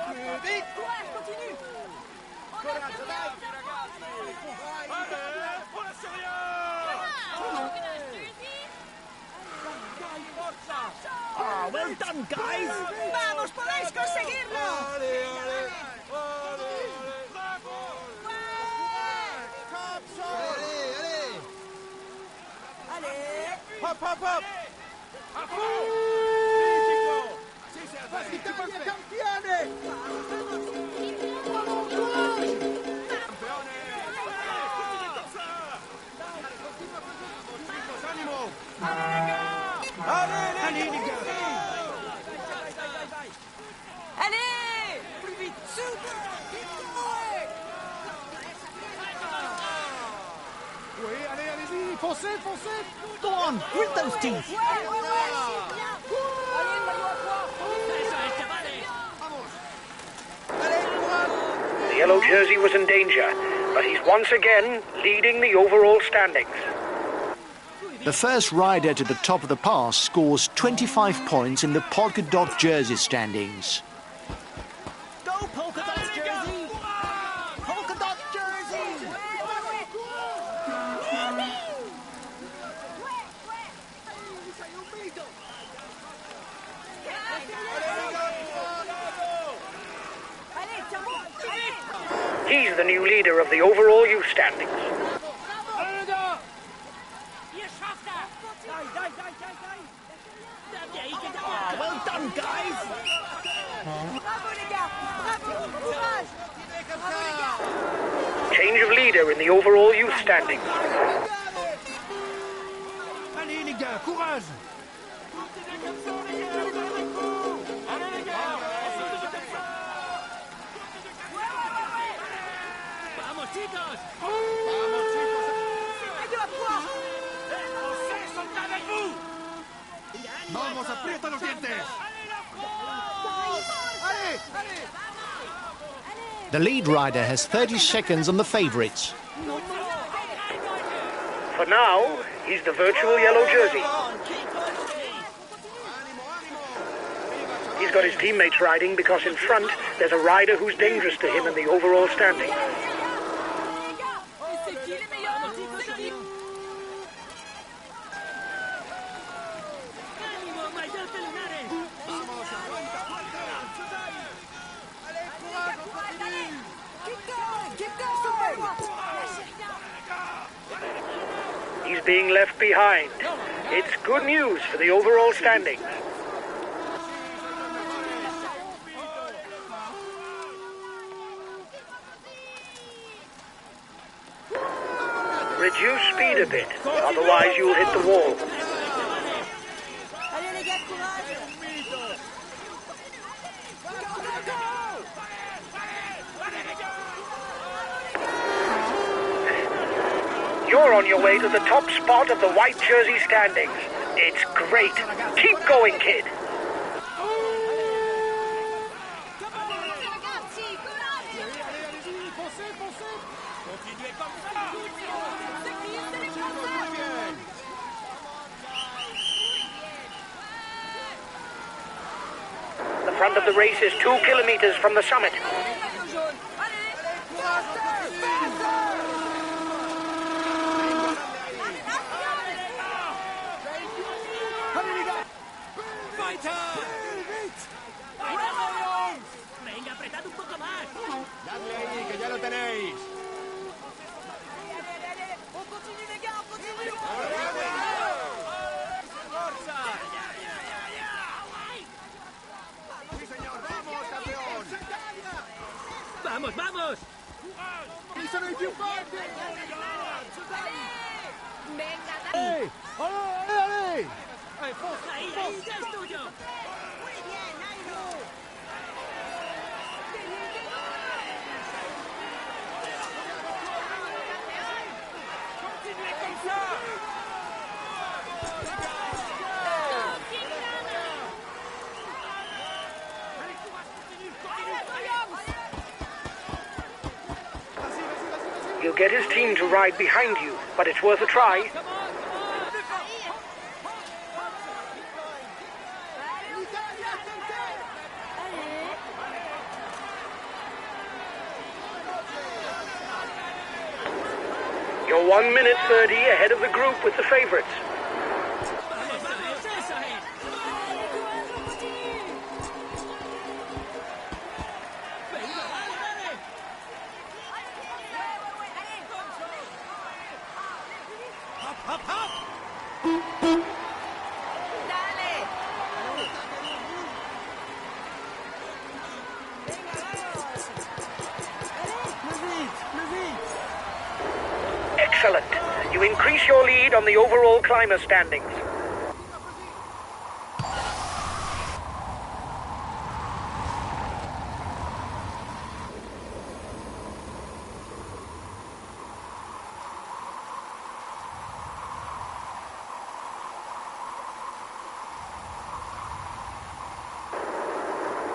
Plus vite. Courage, continue. On a Ah, well done, guys. ¡Vamos, podéis conseguirlo! Allez. Hop, hop, hop. À fond. Italia campione. Allez, les gars. Allez. Plus vite. Super. Oui, allez, allez-y. Foncez, foncez. Go on, grit those teeth. Ouais, bien. Allez, maillot à poids. Eso es, chavales. Allez, courage. The yellow jersey was in danger, but he's once again leading the overall standings. The first rider to the top of the pass scores 25 points in the polka dot jersey standings. Go, polka dot jersey. Polka dot jersey. Allez, tiens bon. Allez. He's the new leader of the overall youth standings. Allez, les gars. Ah, well done, guys. Bravo, les gars. Bravo. Courage. Bravo, les gars. Change of leader in the overall youth standings. Allez, les gars, courage. Vamos, chicos. Maillot à poids. Vamos, aprieta los dientes. Allez, allez. The lead rider has 30 seconds on the favourites. For now, he's the virtual yellow jersey. He's got his teammates riding because in front there's a rider who's dangerous to him in the overall standing. Les gars. C'est qui les meilleurs? C'est qui? ¡Ánimo, mayor de lunares! Allez, courage, on continue. Kiko. He's being left behind. It's good news for the overall standings. Reduce speed a bit, otherwise you'll hit the wall. Allez les gars, courage. Go, go, go. You're on your way to the top spot of the white jersey standings. It's great. Keep going, kid. The front of the race is 2 kilometers from the summit. Venga, apretad un poco más. Dadle ahí, que ya lo tenéis. On continue les gars, on continue. ¡Forza! ¡Sí, señor! ¡Vamos, campeón! Vamos, vamos. ¡Y sono i più forti! Venga, ¡Ey! ¡Ale, ale! Ahí, ya es tuyo. muy bien, Nairo. You'll get his team to ride behind you, but it's worth a try. You're 1 minute 30 ahead of the group with the favorites. Vamos, vamos, eso es. Venga, dale, dale. Excellent. You increase your lead on the overall climber standings.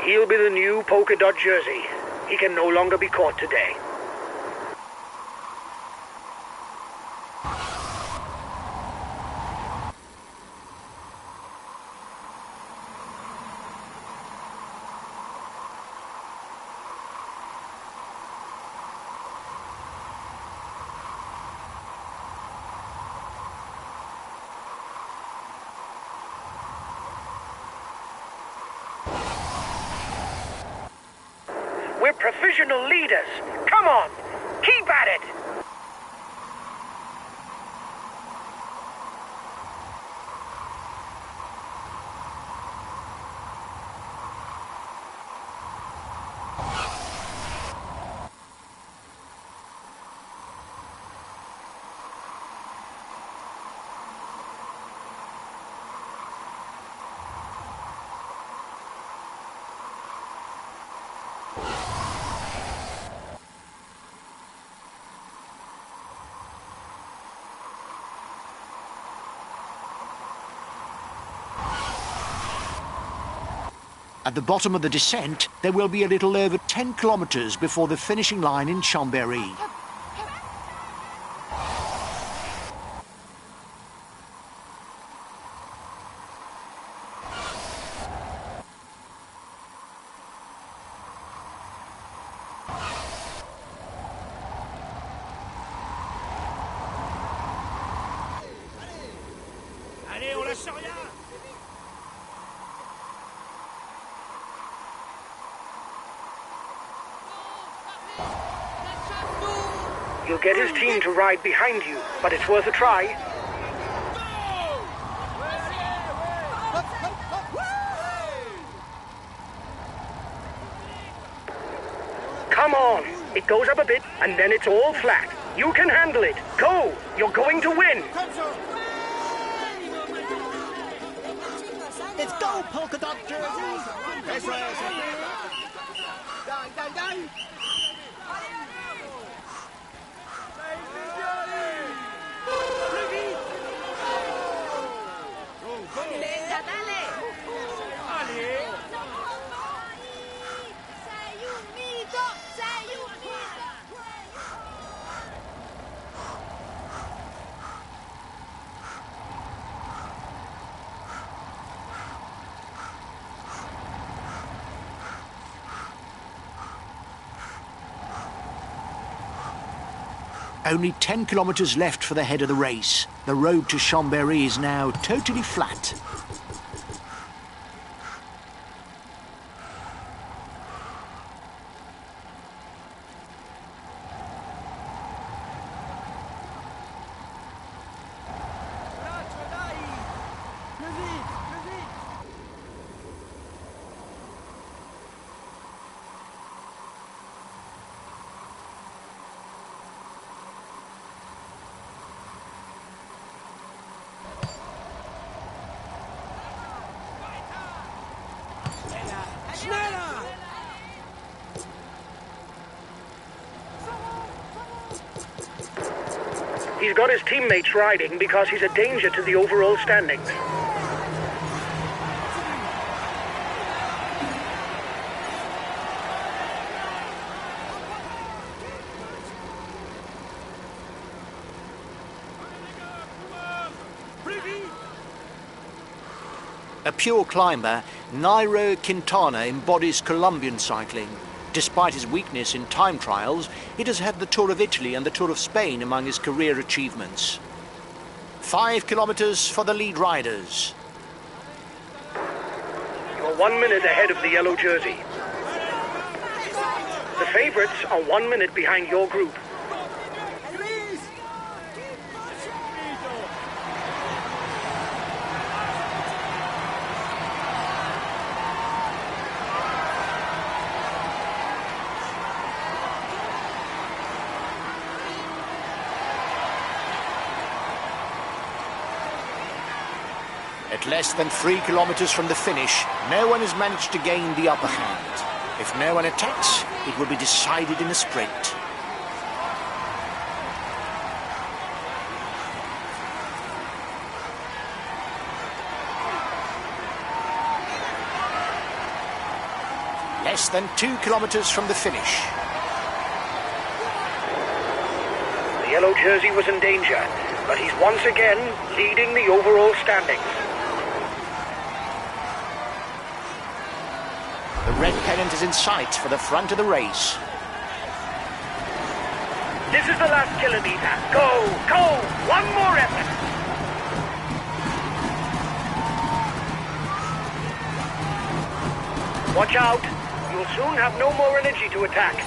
He'll be the new polka dot jersey. He can no longer be caught today. We're provisional leaders. Come on, keep at it. At the bottom of the descent, there will be a little over 10 kilometers before the finishing line in Chambéry. Allez, on lâche rien! You'll get his team to ride behind you, but it's worth a try. Come on. It goes up a bit, and then it's all flat. You can handle it. Go! You're going to win! Let's go, polka dot jerseys! Dai, dai! Venga, dale. Sei un mito, sei un mito. Only 10 kilometres left for the head of the race. The road to Chambéry is now totally flat. Braccio, dai! Più vite, più vite! Schneller! He's got his teammates riding because he's a danger to the overall standings. A pure climber, Nairo Quintana embodies Colombian cycling. Despite his weakness in time trials, he has had the Tour of Italy and the Tour of Spain among his career achievements. 5 kilometres for the lead riders. You're 1 minute ahead of the yellow jersey. The favourites are 1 minute behind your group. At less than 3 kilometres from the finish, no one has managed to gain the upper hand. If no one attacks, it will be decided in a sprint. Less than 2 kilometres from the finish. The yellow jersey was in danger, but he's once again leading the overall standings. The red pennant is in sight for the front of the race. This is the last kilometre. Go, go! One more effort! Watch out! You'll soon have no more energy to attack.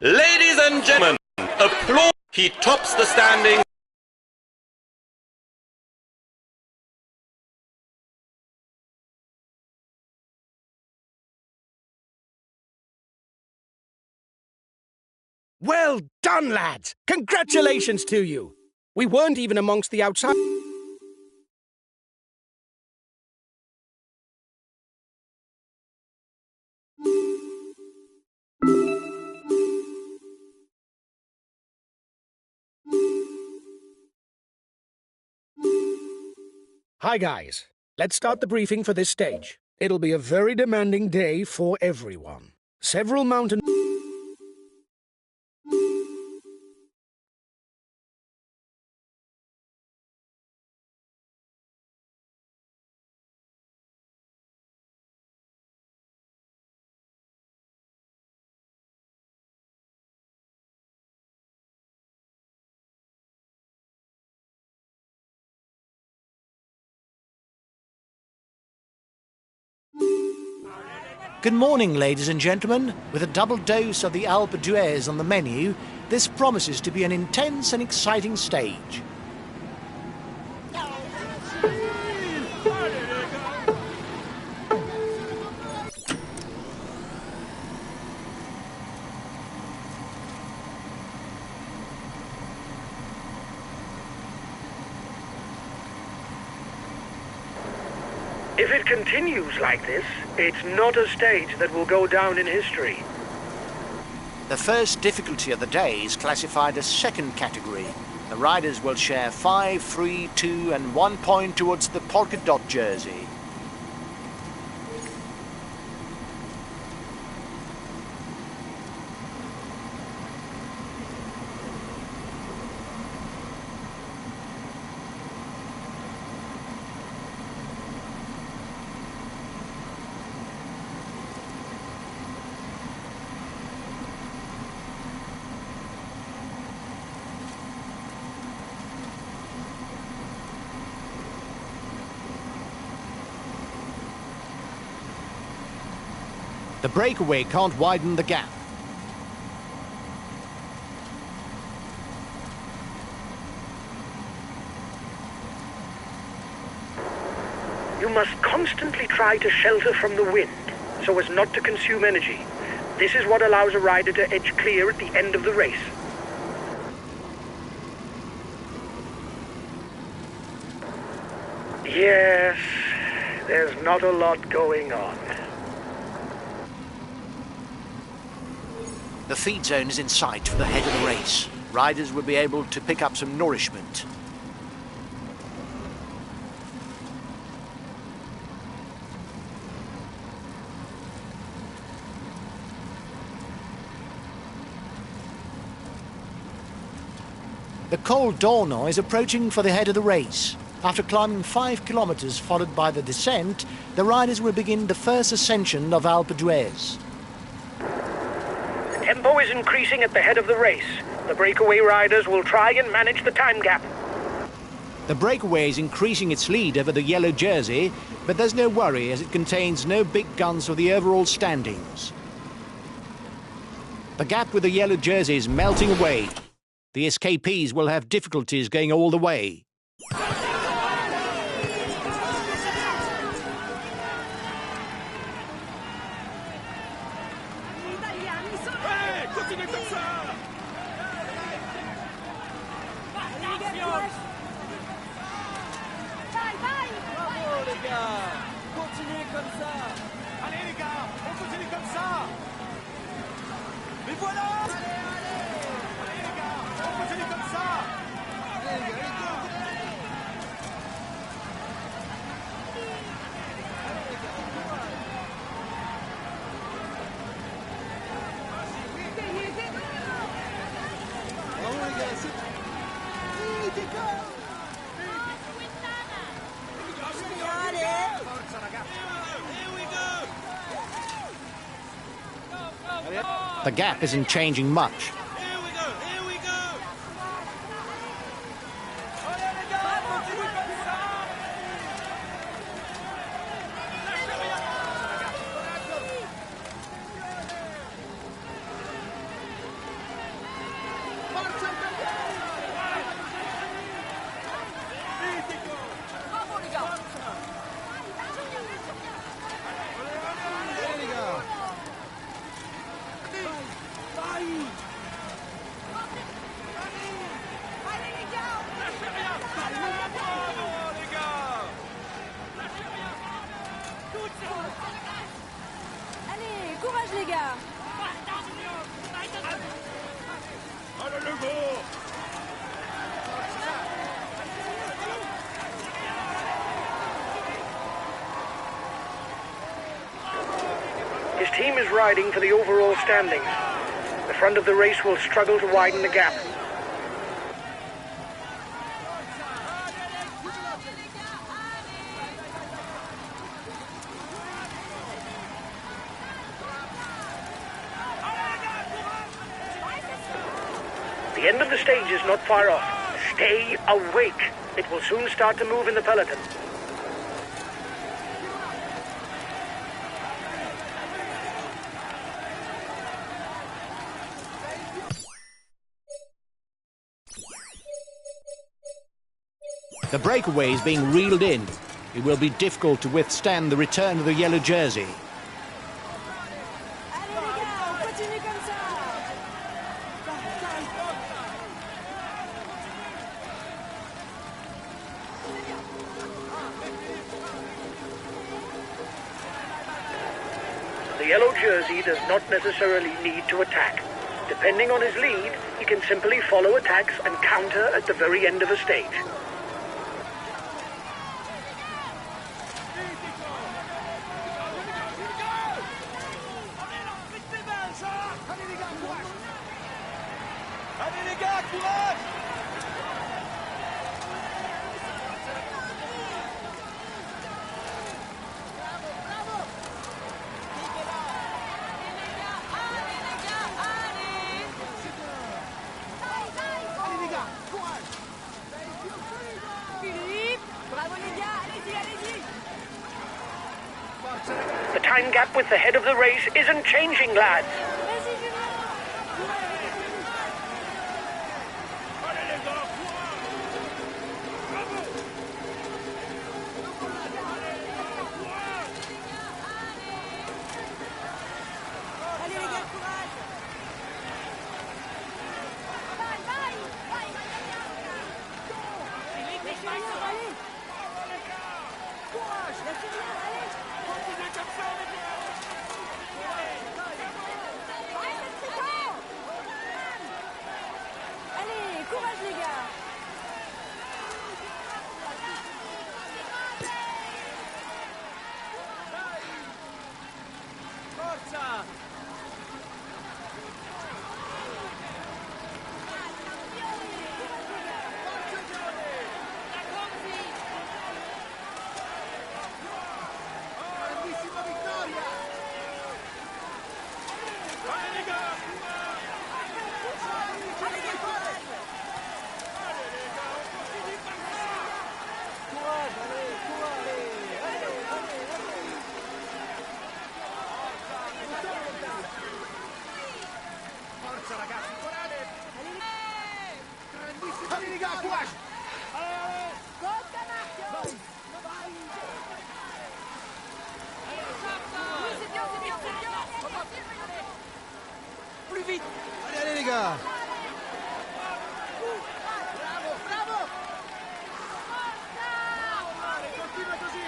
Ladies and gentlemen, applaud. He tops the standings. Well done, lads! Congratulations to you! We weren't even amongst the outside. Hi guys, let's start the briefing for this stage. It'll be a very demanding day for everyone. Several mountain... Good morning, ladies and gentlemen. With a double dose of the Alpe d'Huez on the menu, this promises to be an intense and exciting stage. If it continues like this, it's not a stage that will go down in history. The first difficulty of the day is classified as second category. The riders will share 5, 3, 2 and 1 point towards the polka dot jersey. The breakaway can't widen the gap. You must constantly try to shelter from the wind, so as not to consume energy. This is what allows a rider to edge clear at the end of the race. Yes, there's not a lot going on. The feed zone is in sight for the head of the race. Riders will be able to pick up some nourishment. The Col d'Orno is approaching for the head of the race. After climbing 5 kilometers followed by the descent, the riders will begin the first ascension of Alpe d'Huez. Tempo is increasing at the head of the race. The breakaway riders will try and manage the time gap. The breakaway is increasing its lead over the yellow jersey, but there's no worry as it contains no big guns for the overall standings. The gap with the yellow jersey is melting away. The escapees will have difficulties going all the way. Continuez comme ça. Bravo les gars. Continuez comme ça. Allez les gars, on continue comme ça. Mais voilà. Allez les gars, on continue comme ça. Allez les gars, The gap isn't changing much. here we go. Allez, courage les gars. Allez le go. His team is riding for the overall standings. The front of the race will struggle to widen the gap. The end of the stage is not far off. Stay awake. It will soon start to move in the peloton. The breakaway is being reeled in. It will be difficult to withstand the return of the yellow jersey. Allez les gars, on continue comme ça. The yellow jersey does not necessarily need to attack. Depending on his lead, he can simply follow attacks and counter at the very end of a stage. Allez les gars, courage! Philippe, bravo les gars, allez-y, allez-y. The time gap with the head of the race isn't changing, lads. Vas-y Julien. Allez les gars, courage. Philippe, les Julien, allez. Courage, la Julien, allez. Continuez comme ça, les gars! Allez, courage les gars. Forza! Grandissima vittoria! Allez les gars! Allez les courage. Allez les gars, on continue comme ça! Courage, allez, courage. Forza ragazzi, corale! Allez, Grandissima allez les gars, courage! Forza Marco. Oui, c'est bien, c'est bien, c'est bien. Plus vite! Allez, allez les gars! Bravo, bravo! Allez, continua così!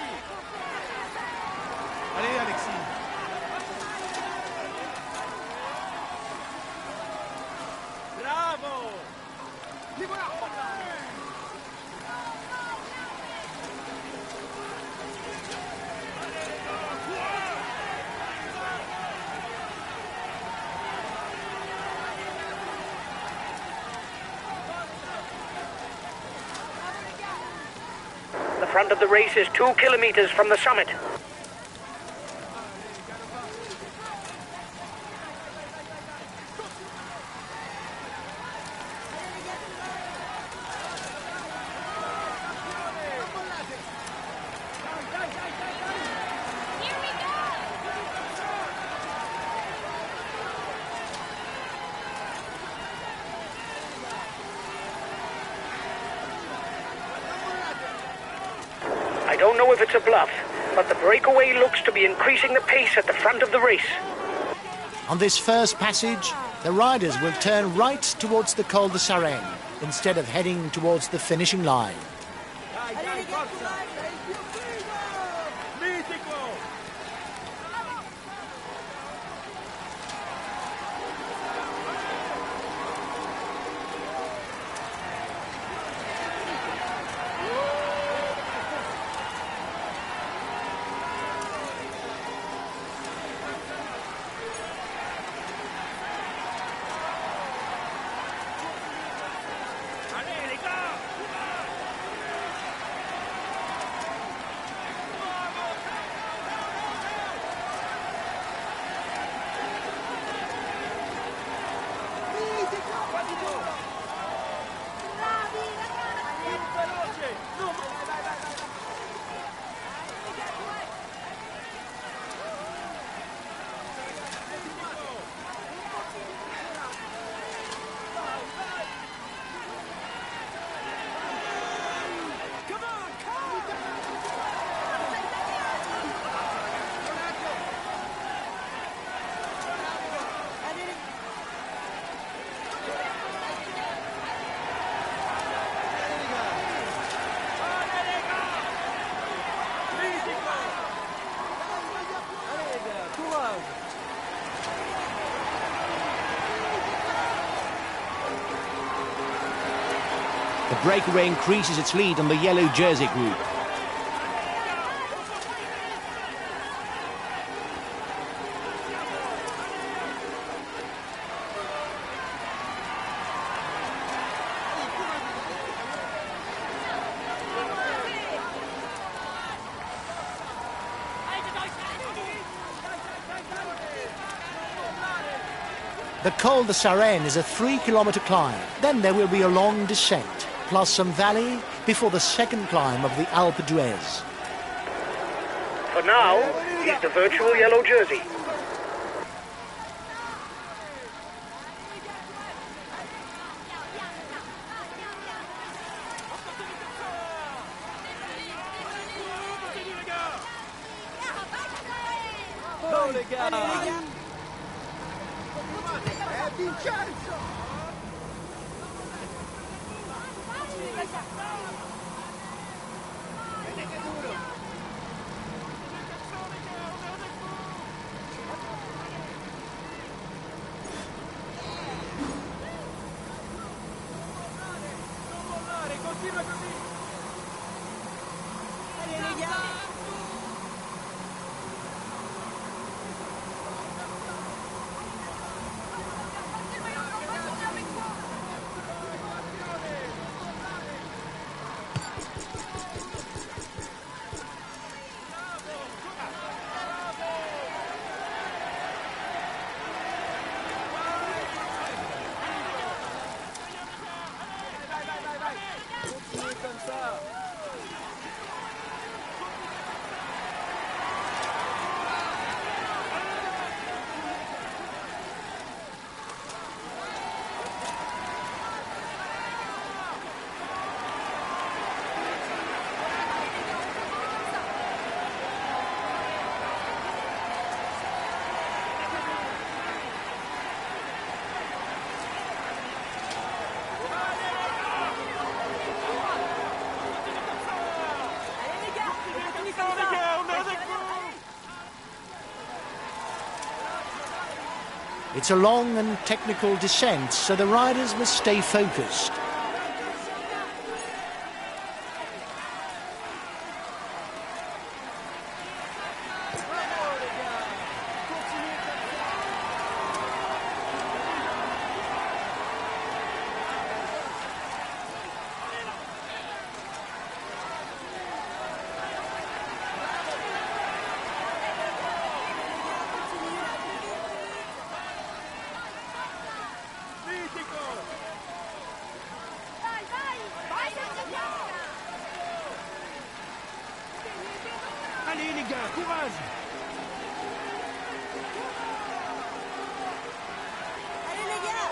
Allez Alexis! Bravo! Li voilà! The front of the race is 2 kilometers from the summit. I don't know if it's a bluff, but the breakaway looks to be increasing the pace at the front of the race. On this first passage, the riders will turn right towards the Col de Sarenne instead of heading towards the finishing line. Dai, Allez dai, les gars, forza! courage. Mitico! The breakaway increases its lead on the yellow jersey group. The Col de Sarenne is a 3-kilometre climb. Then there will be a long descent, plus some valley before the second climb of the Alpe d'Huez. For now, he's the virtual yellow jersey. Oh les gars. Continua così. Allez les gars. Continuez comme ça. It's a long and technical descent, so the riders must stay focused. Allez les gars, courage. Allez les gars.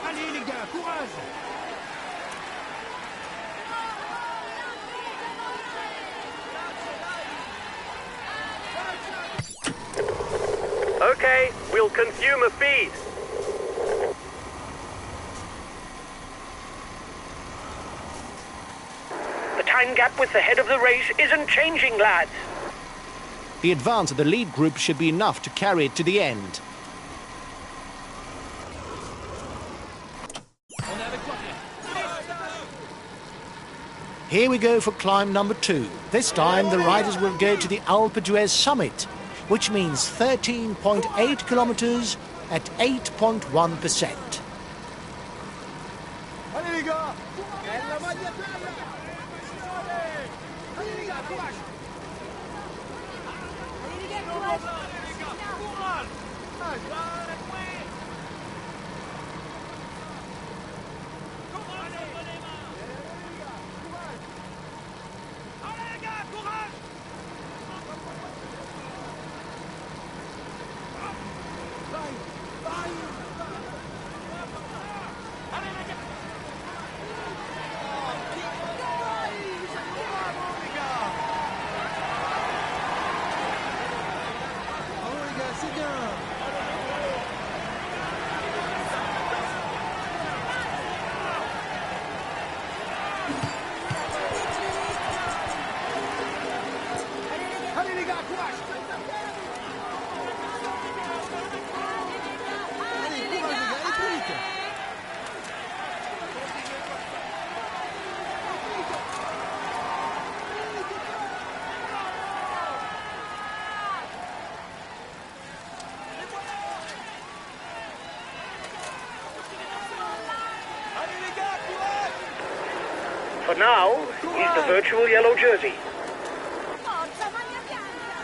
Allez les gars, courage. Okay, we'll consume a feed. The time gap with the head of the race isn't changing, lads. The advance of the lead group should be enough to carry it to the end. Here we go for climb number 2. This time the riders will go to the Alpe d'Huez summit, which means 13.8 kilometers at 8.1%. Allez les gars. La maglia bella. Allez les gars, courage. Allez les gars, courage. C'est bien. For now, he's the virtual yellow jersey. Forza, maglia bianca!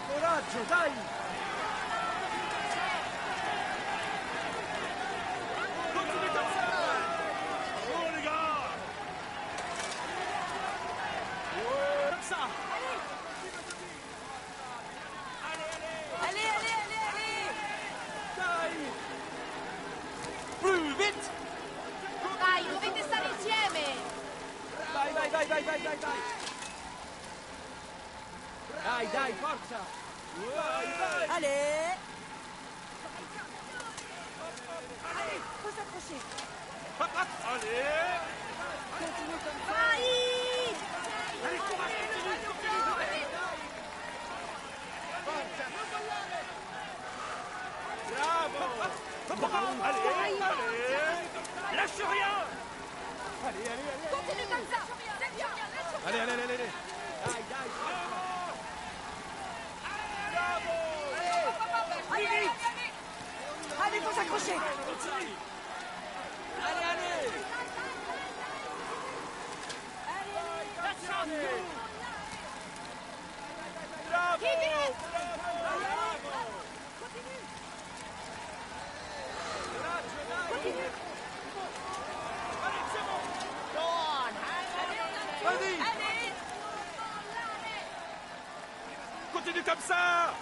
Coraggio, dai! Continue comme ça! Oh les gars! Comme ça! Allez, allez, allez, allez! Dai! Plus vite! Dai, dovete stare insieme! Dai, dai, dai, dai, dai, dai, dai! Dai, dai, forza! Dai, dai! Allez! Allez, faut s'accrocher! Allez! Continue comme ça! Vai! Allez, courage, continue, continue! Bravo! Allez, allez! Lâche rien! Allez, allez, allez! Continue comme ça! C'est bien! Allez, allez, allez, allez! Dai, dai! Bravo! Allez, allez, allez! Allez, faut s'accrocher! Continue! Allez, allez! Bravo! Vas-y! Allez! Continue comme ça!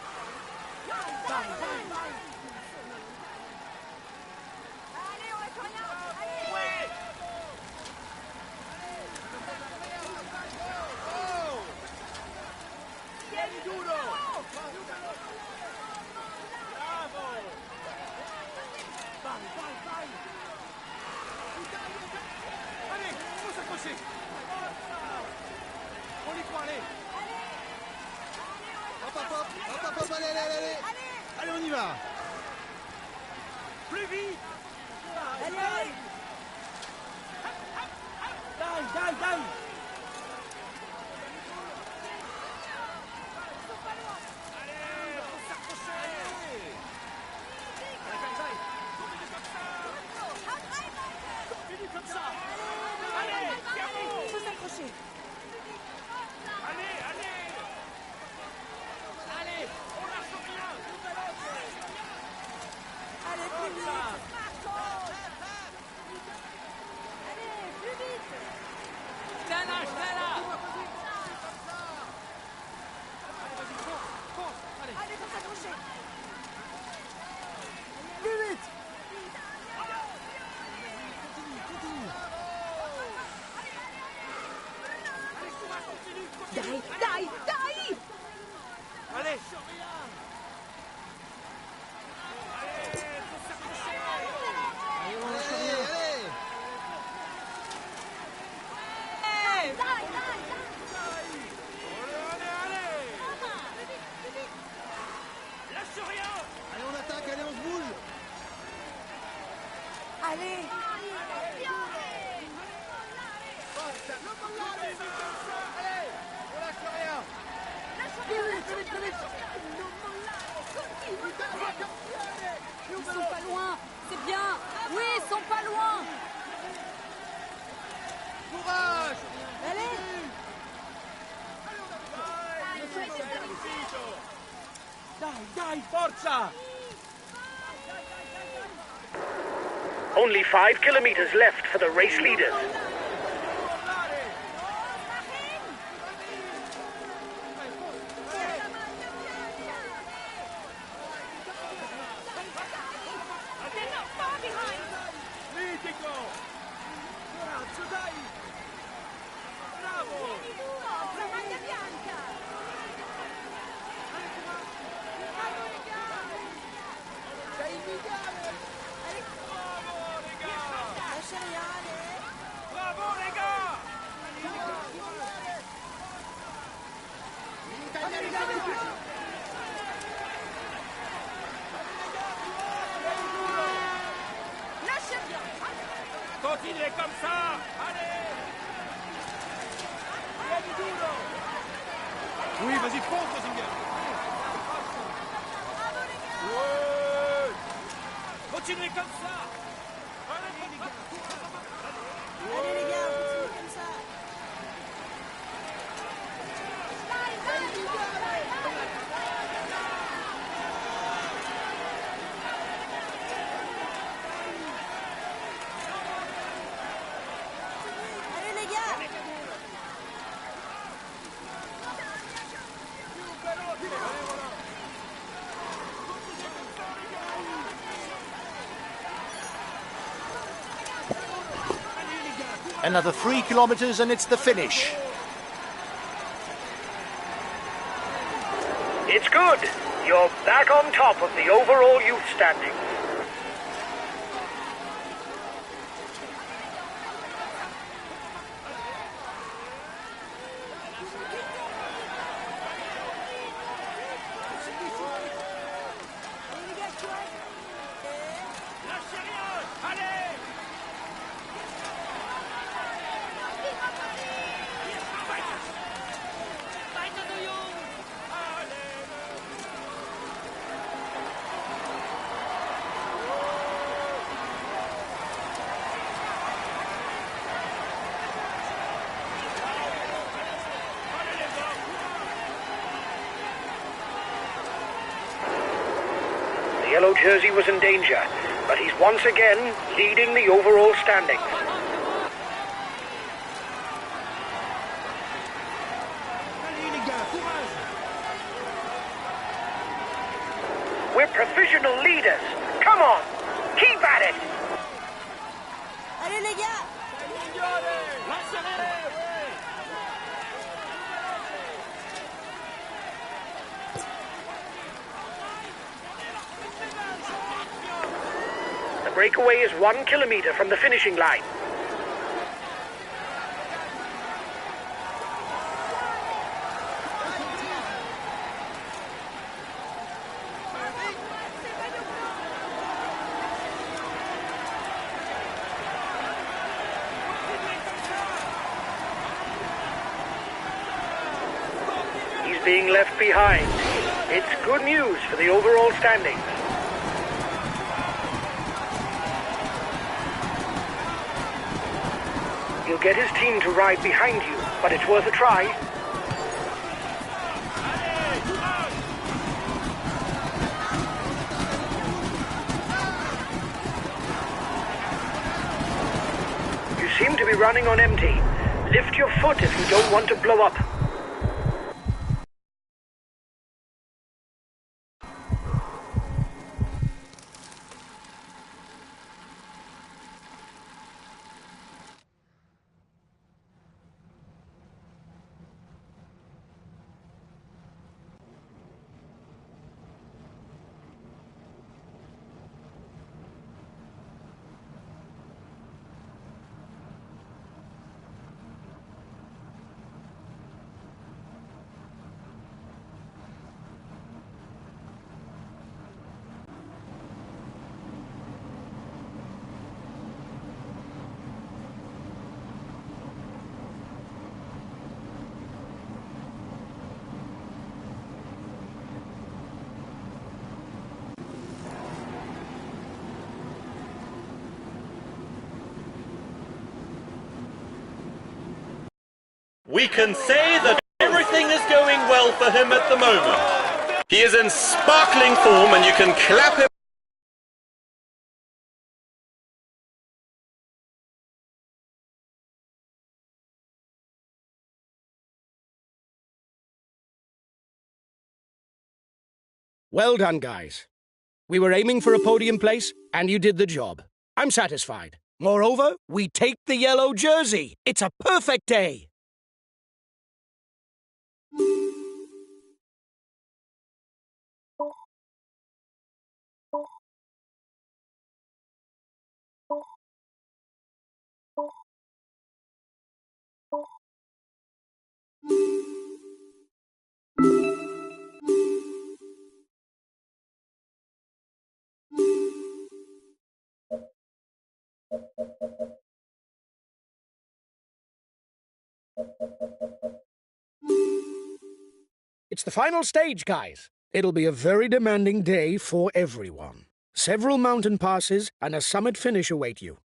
Allez, on reste rien! Allez! Ouais! Tieni duro! Bravo! Vai, vai, vai! Allez, faut s'accrocher! On y croit, allez! Hop, hop, hop! Hop, hop, hop! Allez, allez, allez! Allez! Allez, on y va! Plus vite! Allez, allez! Dai, dai, dai! Allez, faut s'accrocher! Allez, dai, dai! Continue comme ça! Continue comme ça! Allez, Thiago! Faut s'accrocher! Allez, allez! Allez, on lâche rien! Allez, plus vite! Allez, plus vite! Là, là, là! Allez, faut s'accrocher! Plus vite! Dai, dai, dai! Allez! Dai, dai, dai! Lâche rien! Allez, on attaque, allez, on se bouge! Allez! Allez, on lâche rien! Ils sont pas loin! C'est bien! Oui, ils sont pas loin! Courage! Allez! Dai, dai, forza! Only 5 kilometers left for the race leaders. Mitico! Coraggio, dai! Bravo! La maglia bianca! Bravo, les gars! Lascia rien, allez! Bravo, les gars! Lascia bien! Continuez comme ça! Allez! Tieni duro! Oui, vas-y, fonce, Mazinger! Ouais! Continuez comme ça! Allez, Allez les gars, continuez comme ça. Allez les gars. Another 3 kilometers and it's the finish. It's good. You're back on top of the overall youth standings. The yellow jersey was in danger, but he's once again leading the overall standings. We're professional leaders. Come on, keep at it. Allez les gars. The breakaway is 1 kilometer from the finishing line. He's being left behind. It's good news for the overall standings. He'll get his team to ride behind you, but it's worth a try. You seem to be running on empty. Lift your foot if you don't want to blow up. We can say that everything is going well for him at the moment. He is in sparkling form and you can clap him. Well done, guys. We were aiming for a podium place, and you did the job. I'm satisfied. Moreover, we take the yellow jersey. It's a perfect day. It's the final stage, guys. It'll be a very demanding day for everyone. Several mountain passes and a summit finish await you.